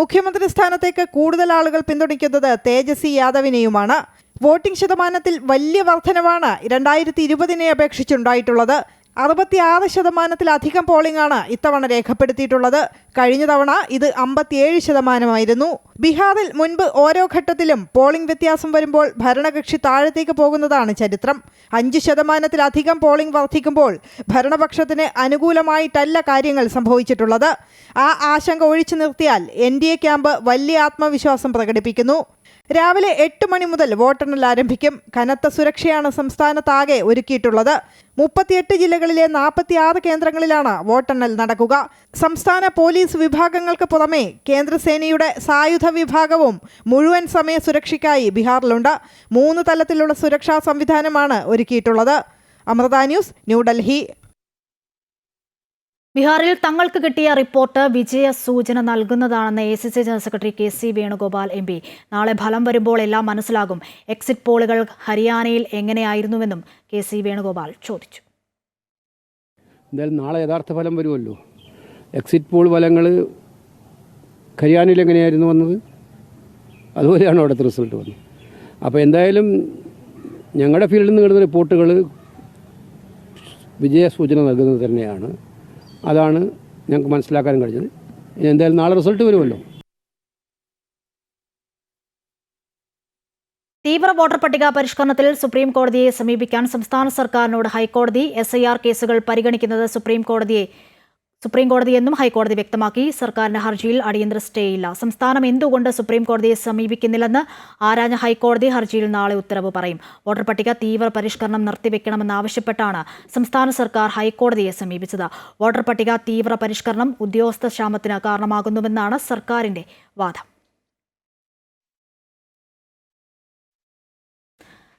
S23: മുഖ്യമന്ത്രി സ്ഥാനത്തേക്ക് കൂടുതൽ ആളുകൾ പിന്തുണയ്ക്കുന്നത് തേജസ്വി യാദവിനെയുമാണ്. വോട്ടിംഗ് ശതമാനത്തിൽ വലിയ വർധനവാണ് 2020-നെ അപേക്ഷിച്ചുണ്ടായിട്ടുള്ളത്. 66% പോളിംഗ് ആണ് ഇത്തവണ രേഖപ്പെടുത്തിയിട്ടുള്ളത്. കഴിഞ്ഞ തവണ ഇത് 57%. ബീഹാറിൽ മുൻപ് ഓരോ ഘട്ടത്തിലും പോളിംഗ് വ്യത്യാസം വരുമ്പോൾ ഭരണകക്ഷി താഴത്തേക്ക് പോകുന്നതാണ് ചരിത്രം. 5% പോളിംഗ് വർദ്ധിക്കുമ്പോൾ ഭരണപക്ഷത്തിന് അനുകൂലമായിട്ടല്ല കാര്യങ്ങൾ സംഭവിച്ചിട്ടുള്ളത്. ആ ആശങ്ക ഒഴിച്ചു നിർത്തിയാൽ NDA ക്യാമ്പ് വലിയ ആത്മവിശ്വാസം പ്രകടിപ്പിക്കുന്നു. രാവിലെ 8 മണി മുതൽ വോട്ടെണ്ണൽ ആരംഭിക്കും. കനത്ത സുരക്ഷയാണ് സംസ്ഥാനത്താകെ ഒരുക്കിയിട്ടുള്ളത്. 38 ജില്ലകളിലെ 46 കേന്ദ്രങ്ങളിലാണ് വോട്ടെണ്ണൽ നടക്കുക. സംസ്ഥാന പോലീസ് വിഭാഗങ്ങൾക്ക് പുറമെ കേന്ദ്രസേനയുടെ സായുധ വിഭാഗവും മുഴുവൻ സമയ സുരക്ഷയ്ക്കായി ബീഹാറിലുണ്ട്. 3 തലത്തിലുള്ള സുരക്ഷാ സംവിധാനമാണ് ഒരുക്കിയിട്ടുള്ളത്. അമൃത ന്യൂസ്, ന്യൂഡൽഹി.
S1: ബീഹാറിൽ തങ്ങൾക്ക് കിട്ടിയ റിപ്പോർട്ട് വിജയ സൂചന നൽകുന്നതാണെന്ന് ACC general secretary KC Venugopal MP. നാളെ ഫലം വരുമ്പോൾ എല്ലാം മനസ്സിലാകും. എക്സിറ്റ് പോളുകൾ ഹരിയാനയിൽ എങ്ങനെയായിരുന്നുവെന്നും KC വേണുഗോപാൽ ചോദിച്ചു.
S3: എന്തായാലും നാളെ യഥാർത്ഥ ഫലം വരുമല്ലോ. എക്സിറ്റ് പോൾ ഫലങ്ങൾ ഹരിയാനയിൽ എങ്ങനെയായിരുന്നു വന്നത്, അതുപോലെയാണ് അവിടുത്തെ റിസൾട്ട് വന്നത്. അപ്പോൾ എന്തായാലും ഞങ്ങളുടെ ഫീൽഡിൽ നിന്ന് കിട്ടുന്ന റിപ്പോർട്ടുകൾ വിജയ സൂചന നൽകുന്നത് തന്നെയാണ്. അതാണ് ഞങ്ങൾക്ക് മനസ്സിലാക്കാൻ കഴിഞ്ഞത്. ഇനി എന്തായാലും നാളെ റിസൾട്ട് വരുമല്ലോ.
S1: തീവ്ര വോട്ടർ പട്ടിക പരിഷ്കരണത്തിൽ സുപ്രീം കോടതിയെ സമീപിക്കാൻ സംസ്ഥാന സർക്കാരിനോട് ഹൈക്കോടതി. SIR കേസുകൾ പരിഗണിക്കുന്നത് സുപ്രീം കോടതിയെന്നും ഹൈക്കോടതി വ്യക്തമാക്കി. സർക്കാരിന്റെ ഹർജിയിൽ അടിയന്തര സ്റ്റേ ഇല്ല. സംസ്ഥാനം എന്തുകൊണ്ട് സുപ്രീം കോടതിയെ സമീപിക്കുന്നില്ലെന്ന് ആരാഞ്ഞ ഹൈക്കോടതി ഹർജിയിൽ നാളെ ഉത്തരവ് പറയും. വോട്ടർ പട്ടിക തീവ്ര പരിഷ്കരണം നിർത്തിവെക്കണമെന്നാവശ്യപ്പെട്ടാണ് സംസ്ഥാന സർക്കാർ ഹൈക്കോടതിയെ സമീപിച്ചത്. വോട്ടർ പട്ടിക തീവ്ര പരിഷ്കരണം ഉദ്യോഗസ്ഥ ക്ഷാമത്തിന് കാരണമാകുന്നുവെന്നാണ് സർക്കാരിന്റെ വാദം.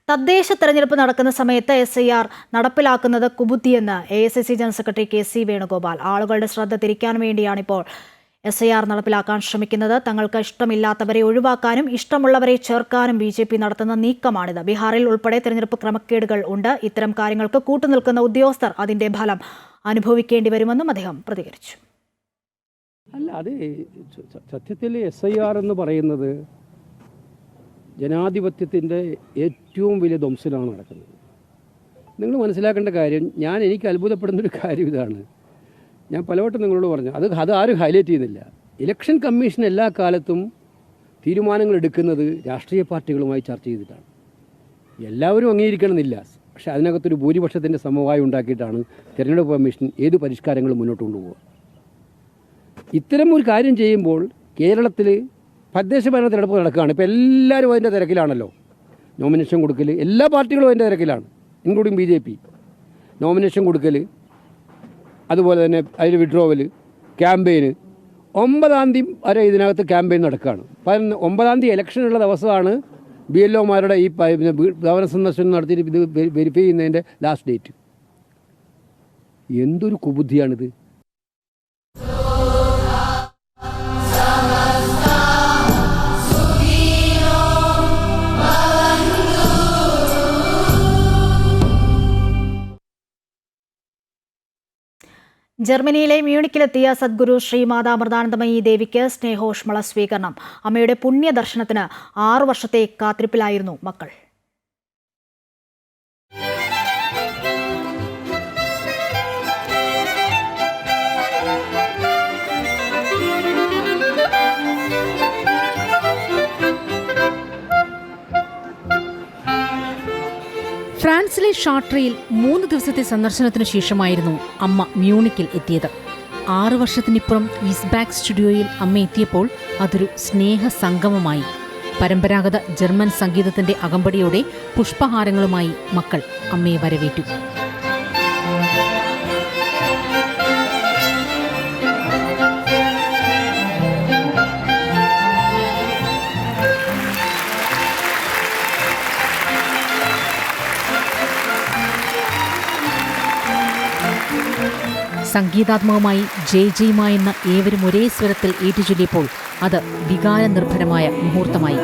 S1: തദ്ദേശ തെരഞ്ഞെടുപ്പ് നടക്കുന്ന സമയത്ത് SIR നടപ്പിലാക്കുന്നത് കുബുദ്ധിയെന്ന് AICC general secretary KC Venugopal. ആളുകളുടെ ശ്രദ്ധ തിരിക്കാൻ വേണ്ടിയാണിപ്പോൾ SIR നടപ്പിലാക്കാൻ ശ്രമിക്കുന്നത്. തങ്ങൾക്ക് ഇഷ്ടമില്ലാത്തവരെ ഒഴിവാക്കാനും ഇഷ്ടമുള്ളവരെ ചേർക്കാനും BJP നടത്തുന്ന നീക്കമാണിത്. ബീഹാറിൽ ഉൾപ്പെടെ തെരഞ്ഞെടുപ്പ് ക്രമക്കേടുകൾ ഉണ്ട്. ഇത്തരം കാര്യങ്ങൾക്ക് കൂട്ടുനിൽക്കുന്ന ഉദ്യോഗസ്ഥർ അതിന്റെ ഫലം അനുഭവിക്കേണ്ടി വരുമെന്നും അദ്ദേഹം പ്രതികരിച്ചു.
S3: അല്ല, അത് സത്യത്തിൽ SIR എന്ന് പറയുന്നത് ജനാധിപത്യത്തിൻ്റെ ഏറ്റവും വലിയ ധ്വംസനാണ് നടക്കുന്നത്. നിങ്ങൾ മനസ്സിലാക്കേണ്ട കാര്യം, എനിക്ക് അത്ഭുതപ്പെടുന്നൊരു കാര്യം ഇതാണ്. ഞാൻ പലവട്ടം നിങ്ങളോട് പറഞ്ഞു, അത് ആരും ഹൈലൈറ്റ് ചെയ്യുന്നില്ല. ഇലക്ഷൻ കമ്മീഷൻ എല്ലാ കാലത്തും തീരുമാനങ്ങൾ എടുക്കുന്നത് രാഷ്ട്രീയ പാർട്ടികളുമായി ചർച്ച ചെയ്തിട്ടാണ്. എല്ലാവരും അംഗീകരിക്കണമെന്നില്ല, പക്ഷേ അതിനകത്തൊരു ഭൂരിപക്ഷത്തിൻ്റെ സമവായം ഉണ്ടാക്കിയിട്ടാണ് തിരഞ്ഞെടുപ്പ് കമ്മീഷൻ ഏത് പരിഷ്കാരങ്ങളും മുന്നോട്ട് കൊണ്ടുപോകുക. ഇത്തരം ഒരു കാര്യം ചെയ്യുമ്പോൾ കേരളത്തിൽ തദ്ദേശ ഭരണ തിരഞ്ഞെടുപ്പ് നടക്കുകയാണ്. ഇപ്പോൾ എല്ലാവരും അതിൻ്റെ തിരക്കിലാണല്ലോ. നോമിനേഷൻ കൊടുക്കൽ എല്ലാ പാർട്ടികളും അതിൻ്റെ തിരക്കിലാണ്, ഇൻക്ലൂഡിങ് BJP. നോമിനേഷൻ കൊടുക്കൽ, അതുപോലെ തന്നെ അതിൽ വിഡ്രോവൽ, ക്യാമ്പയിന്. 9-ാം തീയതി വരെ ഇതിനകത്ത് ക്യാമ്പയിൻ നടക്കുകയാണ്. 9-ാം തീയതി ഇലക്ഷനുള്ള ദിവസമാണ് BLOമാരുടെ ഈ ഭവന സന്ദർശനം നടത്തിയിട്ട് ഇത് വെരിഫൈ ചെയ്യുന്നതിൻ്റെ ലാസ്റ്റ് ഡേറ്റ്. എന്തൊരു കുബുദ്ധിയാണിത്.
S1: ജർമ്മനിയിലെ മ്യൂണിക്കിലെത്തിയ സദ്ഗുരു ശ്രീ മാതാ അമൃതാനന്ദമയി ദേവിക്ക് സ്നേഹോഷ്മള സ്വീകരണം. അമ്മയുടെ പുണ്യദർശനത്തിന് 6 വർഷത്തെ കാത്തിരിപ്പിലായിരുന്നു മക്കൾ.
S2: ഫ്രാൻസിലെ ഷാർട്രയിൽ 3 ദിവസത്തെ സന്ദർശനത്തിനു ശേഷമായിരുന്നു അമ്മ മ്യൂണിക്കിൽ എത്തിയത്. 6 വർഷത്തിനിപ്പുറം ഈസ്ബാക്ക് സ്റ്റുഡിയോയിൽ അമ്മ എത്തിയപ്പോൾ അതൊരു സ്നേഹ സംഗമമായി. പരമ്പരാഗത ജർമ്മൻ സംഗീതത്തിന്റെ അകമ്പടിയോടെ പുഷ്പഹാരങ്ങളുമായി മക്കൾ അമ്മയെ വരവേറ്റു. സംഗീതാത്മകമായി ജയ് ജയ്മ എന്ന ഏവരും ഒരേ സ്വരത്തിൽ ഏറ്റുചൊല്ലിയപ്പോൾ അത് വികാരനിർഭരമായ മുഹൂർത്തമായി.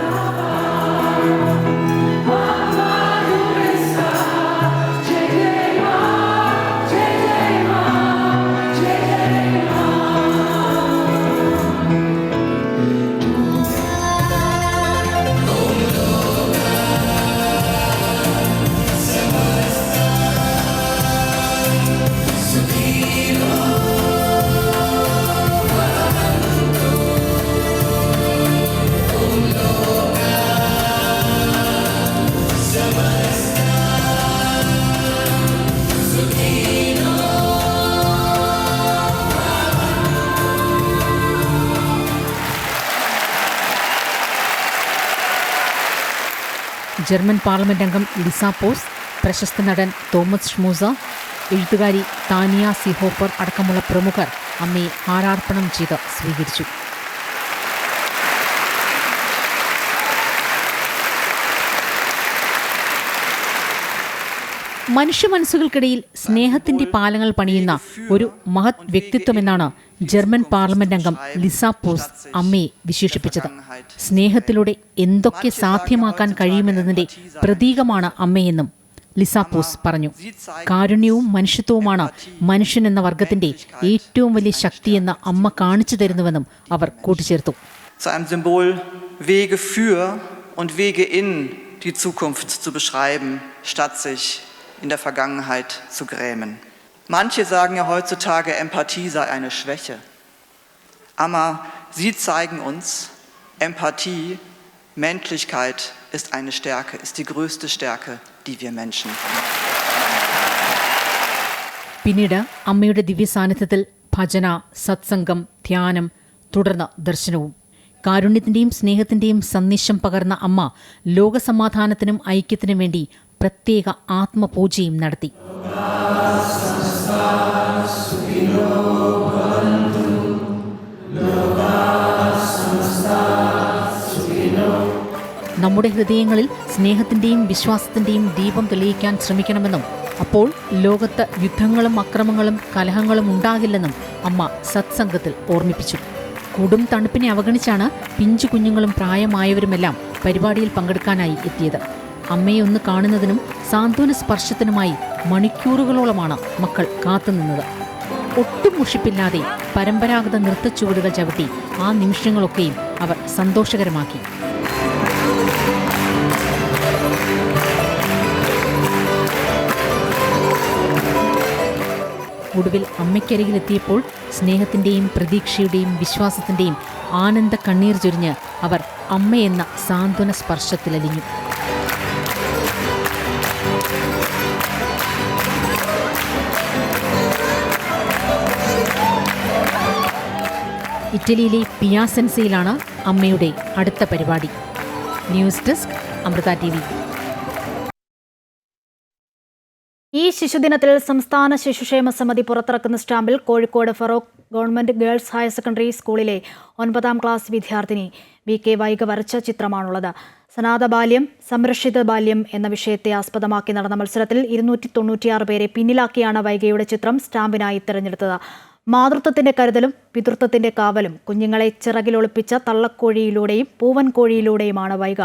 S2: ജർമ്മൻ പാർലമെന്റ് അംഗം ലിസ പോസ്, പ്രശസ്ത നടൻ തോമസ് ഷ്മൂസ, എഴുത്തുകാരി താനിയ സിഹോഫർ അടക്കമുള്ള പ്രമുഖർ അമ്മയെ ഹാരാർപ്പണം ചെയ്ത് സ്വീകരിച്ചു. മനുഷ്യ മനസ്സുകൾക്കിടയിൽ സ്നേഹത്തിന്റെ പാലങ്ങൾ പണിയുന്ന ഒരു മഹത് വ്യക്തിത്വമെന്നാണ് ജർമ്മൻ പാർലമെന്റ് അംഗം ലിസ പോസ് അമ്മയെ വിശേഷിപ്പിച്ചത്. സ്നേഹത്തിലൂടെ എന്തൊക്കെ സാധ്യമാക്കാൻ കഴിയുമെന്നതിന്റെ പ്രതീകമാണ് അമ്മയെന്നും ലിസ പോസ് പറഞ്ഞു. കാരുണ്യവും മനുഷ്യത്വവുമാണ് മനുഷ്യൻ എന്ന വർഗത്തിന്റെ ഏറ്റവും വലിയ ശക്തിയെന്ന് അമ്മ കാണിച്ചു തരുന്നുവെന്നും അവർ കൂട്ടിച്ചേർത്തു.
S5: Zu einem Symbol, Wege für und Wege in die Zukunft zu beschreiben, statt sich in der Vergangenheit zu grämen. Manche sagen ja heutzutage, Empathie sei eine Schwäche. Aber sie zeigen uns, Empathie, Menschlichkeit ist eine Stärke, ist die größte Stärke, die wir Menschen haben.
S2: പിന്നീട് അമ്മയുടെ ദിവ്യസാന്നിധ്യത്തിൽ ഭജന, സത്സംഗം, ധ്യാനം, തുടർന്ന് ദർശനവും. കാരുണ്യത്തിന്റെയും സ്നേഹത്തിന്റെയും സന്ദേശം പകർന്ന അമ്മ ലോകസമാധാനത്തിനും ഐക്യത്തിനും വേണ്ടി പ്രത്യേക ആത്മപൂജയും നടത്തി. നമ്മുടെ ഹൃദയങ്ങളിൽ സ്നേഹത്തിന്റെയും വിശ്വാസത്തിന്റെയും ദീപം തെളിയിക്കാൻ ശ്രമിക്കണമെന്നും അപ്പോൾ ലോകത്ത് യുദ്ധങ്ങളും അക്രമങ്ങളും കലഹങ്ങളും ഉണ്ടാകില്ലെന്നും അമ്മ സത്സംഗത്തിൽ ഓർമ്മിപ്പിച്ചു. കൊടും തണുപ്പിനെ അവഗണിച്ചാണ് പിഞ്ചു കുഞ്ഞുങ്ങളും പ്രായമായവരുമെല്ലാം പരിപാടിയിൽ പങ്കെടുക്കാനായി എത്തിയത്. അമ്മയെ ഒന്ന് കാണുന്നതിനും സാന്ത്വന സ്പർശത്തിനുമായി മണിക്കൂറുകളോളമാണ് മക്കൾ കാത്തുനിന്നത്. ഒട്ടും മുഷിപ്പില്ലാതെ പരമ്പരാഗത നൃത്തച്ചുവടുകൾ ചവിട്ടി ആ നിമിഷങ്ങളൊക്കെയും അവർ സന്തോഷകരമാക്കി. ഒടുവിൽ അമ്മയ്ക്കരികിലെത്തിയപ്പോൾ സ്നേഹത്തിന്റെയും പ്രതീക്ഷയുടെയും വിശ്വാസത്തിന്റെയും ആനന്ദ കണ്ണീർ ചൊരിഞ്ഞ് അവർ അമ്മയെന്ന സാന്ത്വന സ്പർശത്തിലലിഞ്ഞു. ഇറ്റലിയിലെ പിയാസെൻസയിലാണ് അമ്മയുടെ അടുത്ത പരിപാടി. News desk, Amrita TV.
S1: ഈ ശിശുദിനത്തിൽ സംസ്ഥാന ശിശുക്ഷേമ സമിതി പുറത്തിറക്കുന്ന സ്റ്റാമ്പിൽ Kozhikode Feroke government girls higher secondary സ്കൂളിലെ 9ാം ക്ലാസ് വിദ്യാർത്ഥിനി VK വൈഗ വരച്ച ചിത്രമാണുള്ളത്. സനാത ബാല്യം, സംരക്ഷിത ബാല്യം എന്ന വിഷയത്തെ ആസ്പദമാക്കി നടന്ന മത്സരത്തിൽ 296 പേരെ പിന്നിലാക്കിയാണ് വൈഗയുടെ ചിത്രം സ്റ്റാമ്പിനായി തിരഞ്ഞെടുത്തത്. മാതൃത്വത്തിന്റെ കരുതലും പിതൃത്വത്തിന്റെ കാവലും കുഞ്ഞുങ്ങളെ ചിറകിലൊളിപ്പിച്ച തള്ളക്കോഴിയിലൂടെയും പൂവൻ കോഴിയിലൂടെയുമാണ് വൈഗ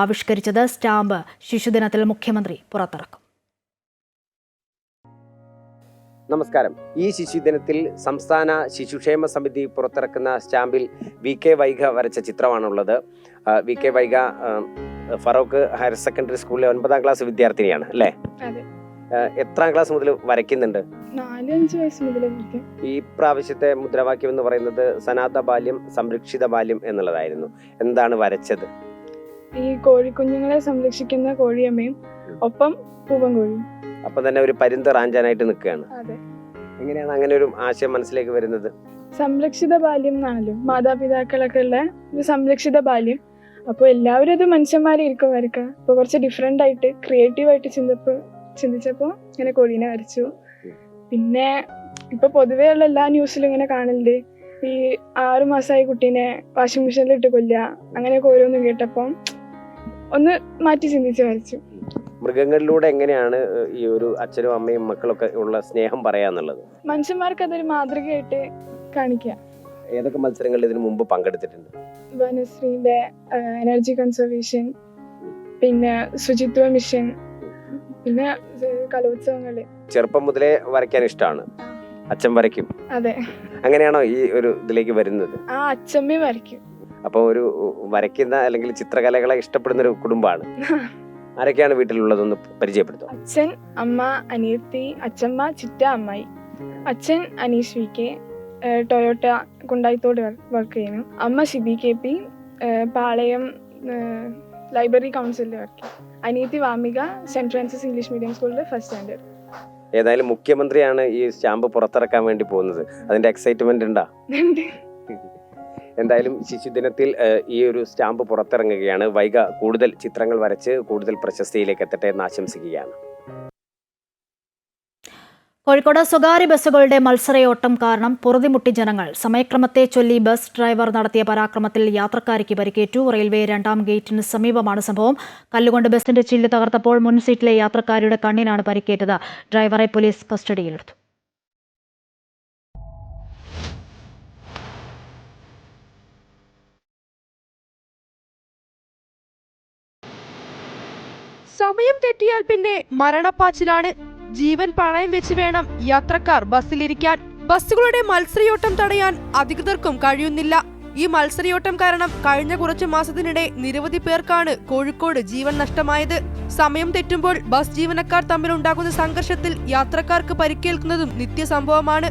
S1: ആവിഷ്കരിച്ചത്. സ്റ്റാമ്പ് ശിശുദിനത്തിൽ മുഖ്യമന്ത്രി പുറത്തിറക്കും.
S6: നമസ്കാരം. ഈ ശിശുദിനത്തിൽ സംസ്ഥാന ശിശുക്ഷേമ സമിതി പുറത്തിറക്കുന്ന സ്റ്റാമ്പിൽ VK വൈഗ വരച്ച ചിത്രമാണുള്ളത്. VK Vaiga Feroke higher secondary സ്കൂളിലെ 9ാം ക്ലാസ് വിദ്യാർത്ഥിനിയാണ് അല്ലേ? എത്രാം ക്ലാസ് മുതൽ വരയ്ക്കുന്നുണ്ട്?
S7: 4-5 വയസ്സ് മുതൽ.
S6: ഈ പ്രാവശ്യത്തെ മുദ്രാവാക്യം എന്ന് പറയുന്നത് സനാത ബാല്യം സംരക്ഷിത ബാല്യം എന്നുള്ളതായിരുന്നു. എന്താണ് വരച്ചത്?
S7: ഈ കോഴിക്കുഞ്ഞുങ്ങളെ സംരക്ഷിക്കുന്ന കോഴിയമ്മയും ഒപ്പം പൂവൻ കോഴിയും.
S6: അപ്പൊ തന്നെ ഒരു പരുന്ത് റാഞ്ചാനായിട്ട് നിൽക്കുകയാണ്.
S7: അതെ.
S6: എങ്ങനെയാണ് അങ്ങനെ ഒരു ആശയം മനസ്സിലേക്ക് വരുന്നത്?
S7: സംരക്ഷിത ബാല്യം എന്നാണല്ലോ മാതാപിതാക്കളൊക്കെ ഉള്ള ഒരു സംരക്ഷിത ബാല്യം. അപ്പോൾ എല്ലാവരും അത് മനുഷ്യന്മാരായിരിക്കും വരക്കുക. അപ്പോൾ കുറച്ച് ഡിഫറെൻ്റ് ആയിട്ട് ക്രിയേറ്റീവായിട്ട് ചിന്തിച്ചപ്പോൾ ഇങ്ങനെ കോഴീനെ വരച്ചു. പിന്നെ ഇപ്പൊ പൊതുവേ ഉള്ള എല്ലാ ന്യൂസിലും ഇങ്ങനെ കാണലുണ്ട്, ഈ 6 മാസമായ കുട്ടീനെ വാഷിംഗ് മെഷീനിൽ ഇട്ട് കൊല്ലുക, അങ്ങനെയൊക്കെ ഓരോന്നും കേട്ടപ്പം ഒന്ന് മാറ്റി ചിന്തിച്ച് വരച്ചു.
S6: മൃഗങ്ങളിലൂടെ എങ്ങനെയാണ് ഈ ഒരു അച്ഛനും അമ്മയും മക്കളൊക്കെ ഉള്ള സ്നേഹം പറയാന്നുള്ളത്?
S7: മനുഷ്യന്മാർക്ക് അതൊരു മാതൃകയായിട്ട് കാണിക്കുക.
S6: ഏതൊക്കെ മത്സരങ്ങളിൽ ഇതിനു മുമ്പ് പങ്കെടുത്തിട്ടുണ്ട്?
S7: വനശ്രീന്റെ എനർജി കൺസർവേഷൻ, പിന്നെ ശുചിത്വ മിഷൻ, പിന്നെ കലോത്സവങ്ങള്.
S6: ചെറുപ്പം മുതലേ വരയ്ക്കാൻ ഇഷ്ടമാണ്? അച്ഛൻ വരയ്ക്കും?
S7: അതെ.
S6: അങ്ങനെയാണോ ഈ ഒരു ഇതിലേക്ക് വരുന്നത്?
S7: ആ, അച്ഛമ്മയും വരയ്ക്കും.
S6: അപ്പൊ ഒരു വരയ്ക്കുന്ന അല്ലെങ്കിൽ ചിത്രകലകളെ ഇഷ്ടപ്പെടുന്ന ഒരു കുടുംബമാണ്. ആരൊക്കെയാണ് വീട്ടിലുള്ളതൊന്ന് പരിചയപ്പെടുത്തും?
S7: അച്ഛൻ, അമ്മ, അനിയത്തി, അച്ഛമ്മ, ചിറ്റ, അമ്മായി. അച്ഛൻ Aneesh VK Toyota Kundayithode work ചെയ്യുന്നു. അമ്മ ഷിബി KP പാളയം ലൈബ്രറി കൗൺസിലിൽ വർക്ക് ചെയ്യും. അനിയത്തി Vamika saint Francis English medium സ്കൂളിൽ 1st സ്റ്റാൻഡേർഡ്.
S6: ഏതായാലും മുഖ്യമന്ത്രിയാണ് ഈ സ്റ്റാമ്പ് പുറത്തിറക്കാൻ വേണ്ടി പോകുന്നത്. അതിന്റെ എക്സൈറ്റ്മെന്റ് ഉണ്ടാ? എന്തായാലും ശിശുദിനത്തിൽ ഈ ഒരു സ്റ്റാമ്പ് പുറത്തിറങ്ങുകയാണ്. വൈഗ കൂടുതൽ ചിത്രങ്ങൾ വരച്ച് കൂടുതൽ പ്രശസ്തിയിലേക്ക് എത്തട്ടെ എന്ന് ആശംസിക്കുകയാണ്.
S1: കോഴിക്കോട് സ്വകാര്യ ബസ്സുകളുടെ മത്സരയോട്ടം കാരണം പൊറുതിമുട്ടി ജനങ്ങൾ. സമയക്രമത്തെ ചൊല്ലി ബസ് ഡ്രൈവർ നടത്തിയ പരാക്രമത്തിൽ യാത്രക്കാരിക്ക് പരിക്കേറ്റു. റെയിൽവേ 2ാം ഗേറ്റിന് സമീപമാണ് സംഭവം. കല്ലുകൊണ്ട് ബസിന്റെ ചില്ല് തകർത്തപ്പോൾ മുൻ സീറ്റിലെ യാത്രക്കാരിയുടെ കണ്ണിനാണ് പരിക്കേറ്റത്. ഡ്രൈവറെ പോലീസ് കസ്റ്റഡിയിലെടുത്തു.
S4: സമയം തെറ്റിയാൽ പിന്നെ മരണപ്പാച്ചിലാണ്. ജീവൻ പണയം വെച്ച് വേണം യാത്രക്കാർ ബസ്സിലിരിക്കാൻ. ബസ്സുകളുടെ മത്സരയോട്ടം തടയാൻ അധികൃതർക്കും കഴിയുന്നില്ല. ഈ മത്സരയോട്ടം കാരണം കഴിഞ്ഞ കുറച്ചു മാസത്തിനിടെ നിരവധി പേർക്കാണ് കോഴിക്കോട് ജീവൻ നഷ്ടമായത്. സമയം തെറ്റുമ്പോൾ ബസ് ജീവനക്കാർ തമ്മിലുണ്ടാകുന്ന സംഘർഷത്തിൽ യാത്രക്കാർക്ക് പരിക്കേൽക്കുന്നതും നിത്യസംഭവമാണ്.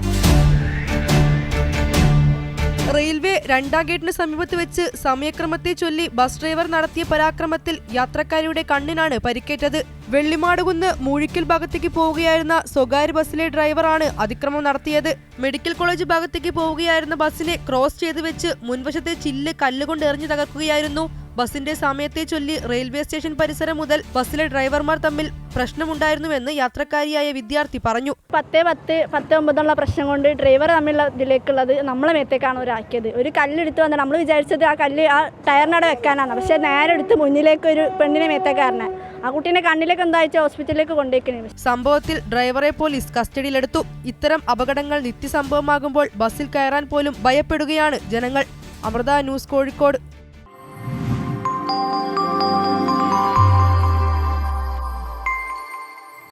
S4: റെയിൽവേ 2ാം ഗേറ്റിന് സമീപത്ത് വെച്ച് സമയക്രമത്തെ ചൊല്ലി ബസ് ഡ്രൈവർ നടത്തിയ പരാക്രമത്തിൽ യാത്രക്കാരിയുടെ കണ്ണിനാണ് പരിക്കേറ്റത്. വെള്ളിമാടുകുന്ന് മൂഴിക്കൽ ഭാഗത്തേക്ക് പോവുകയായിരുന്ന സ്വകാര്യ ബസ്സിലെ ഡ്രൈവറാണ് അതിക്രമം നടത്തിയത്. മെഡിക്കൽ കോളേജ് ഭാഗത്തേക്ക് പോവുകയായിരുന്ന ബസ്സിനെ ക്രോസ് ചെയ്ത് വെച്ച് മുൻവശത്തെ ചില്ല് കല്ലുകൊണ്ട് എറിഞ്ഞു തകർക്കുകയായിരുന്നു. ബസിന്റെ സമയത്തെ ചൊല്ലി റെയിൽവേ സ്റ്റേഷൻ പരിസരം മുതൽ ബസ്സിലെ ഡ്രൈവർമാർ തമ്മിൽ പ്രശ്നമുണ്ടായിരുന്നുവെന്ന് യാത്രക്കാരിയായ വിദ്യാർത്ഥി പറഞ്ഞു.
S9: 10:10-10:09 പ്രശ്നം കൊണ്ട് ഡ്രൈവർ തമ്മിലുള്ള ഇതിലേക്കുള്ളത് നമ്മളെ മേത്തേക്കാണ് ഒരാക്കിയത്. ഒരു കല്ലെടുത്ത് വന്നിട്ട് നമ്മൾ വിചാരിച്ചത് ആ കല്ല് ആ ടയറിനടെ വെക്കാനാണ്. പക്ഷെ നേരെ എടുത്ത് മുന്നിലേക്ക് ഒരു പെണ്ണിനെ മേത്തേക്കാരനെ ആ കുട്ടീനെ കണ്ണിലേക്ക് എന്താഴ്ച ഹോസ്പിറ്റലിലേക്ക് കൊണ്ടുപോയിക്കണേ.
S4: സംഭവത്തിൽ ഡ്രൈവറെ പോലീസ് കസ്റ്റഡിയിലെടുത്തു. ഇത്തരം അപകടങ്ങൾ നിത്യസംഭവമാകുമ്പോൾ ബസ്സിൽ കയറാൻ പോലും ഭയപ്പെടുകയാണ് ജനങ്ങൾ. അമൃത ന്യൂസ്, കോഴിക്കോട്.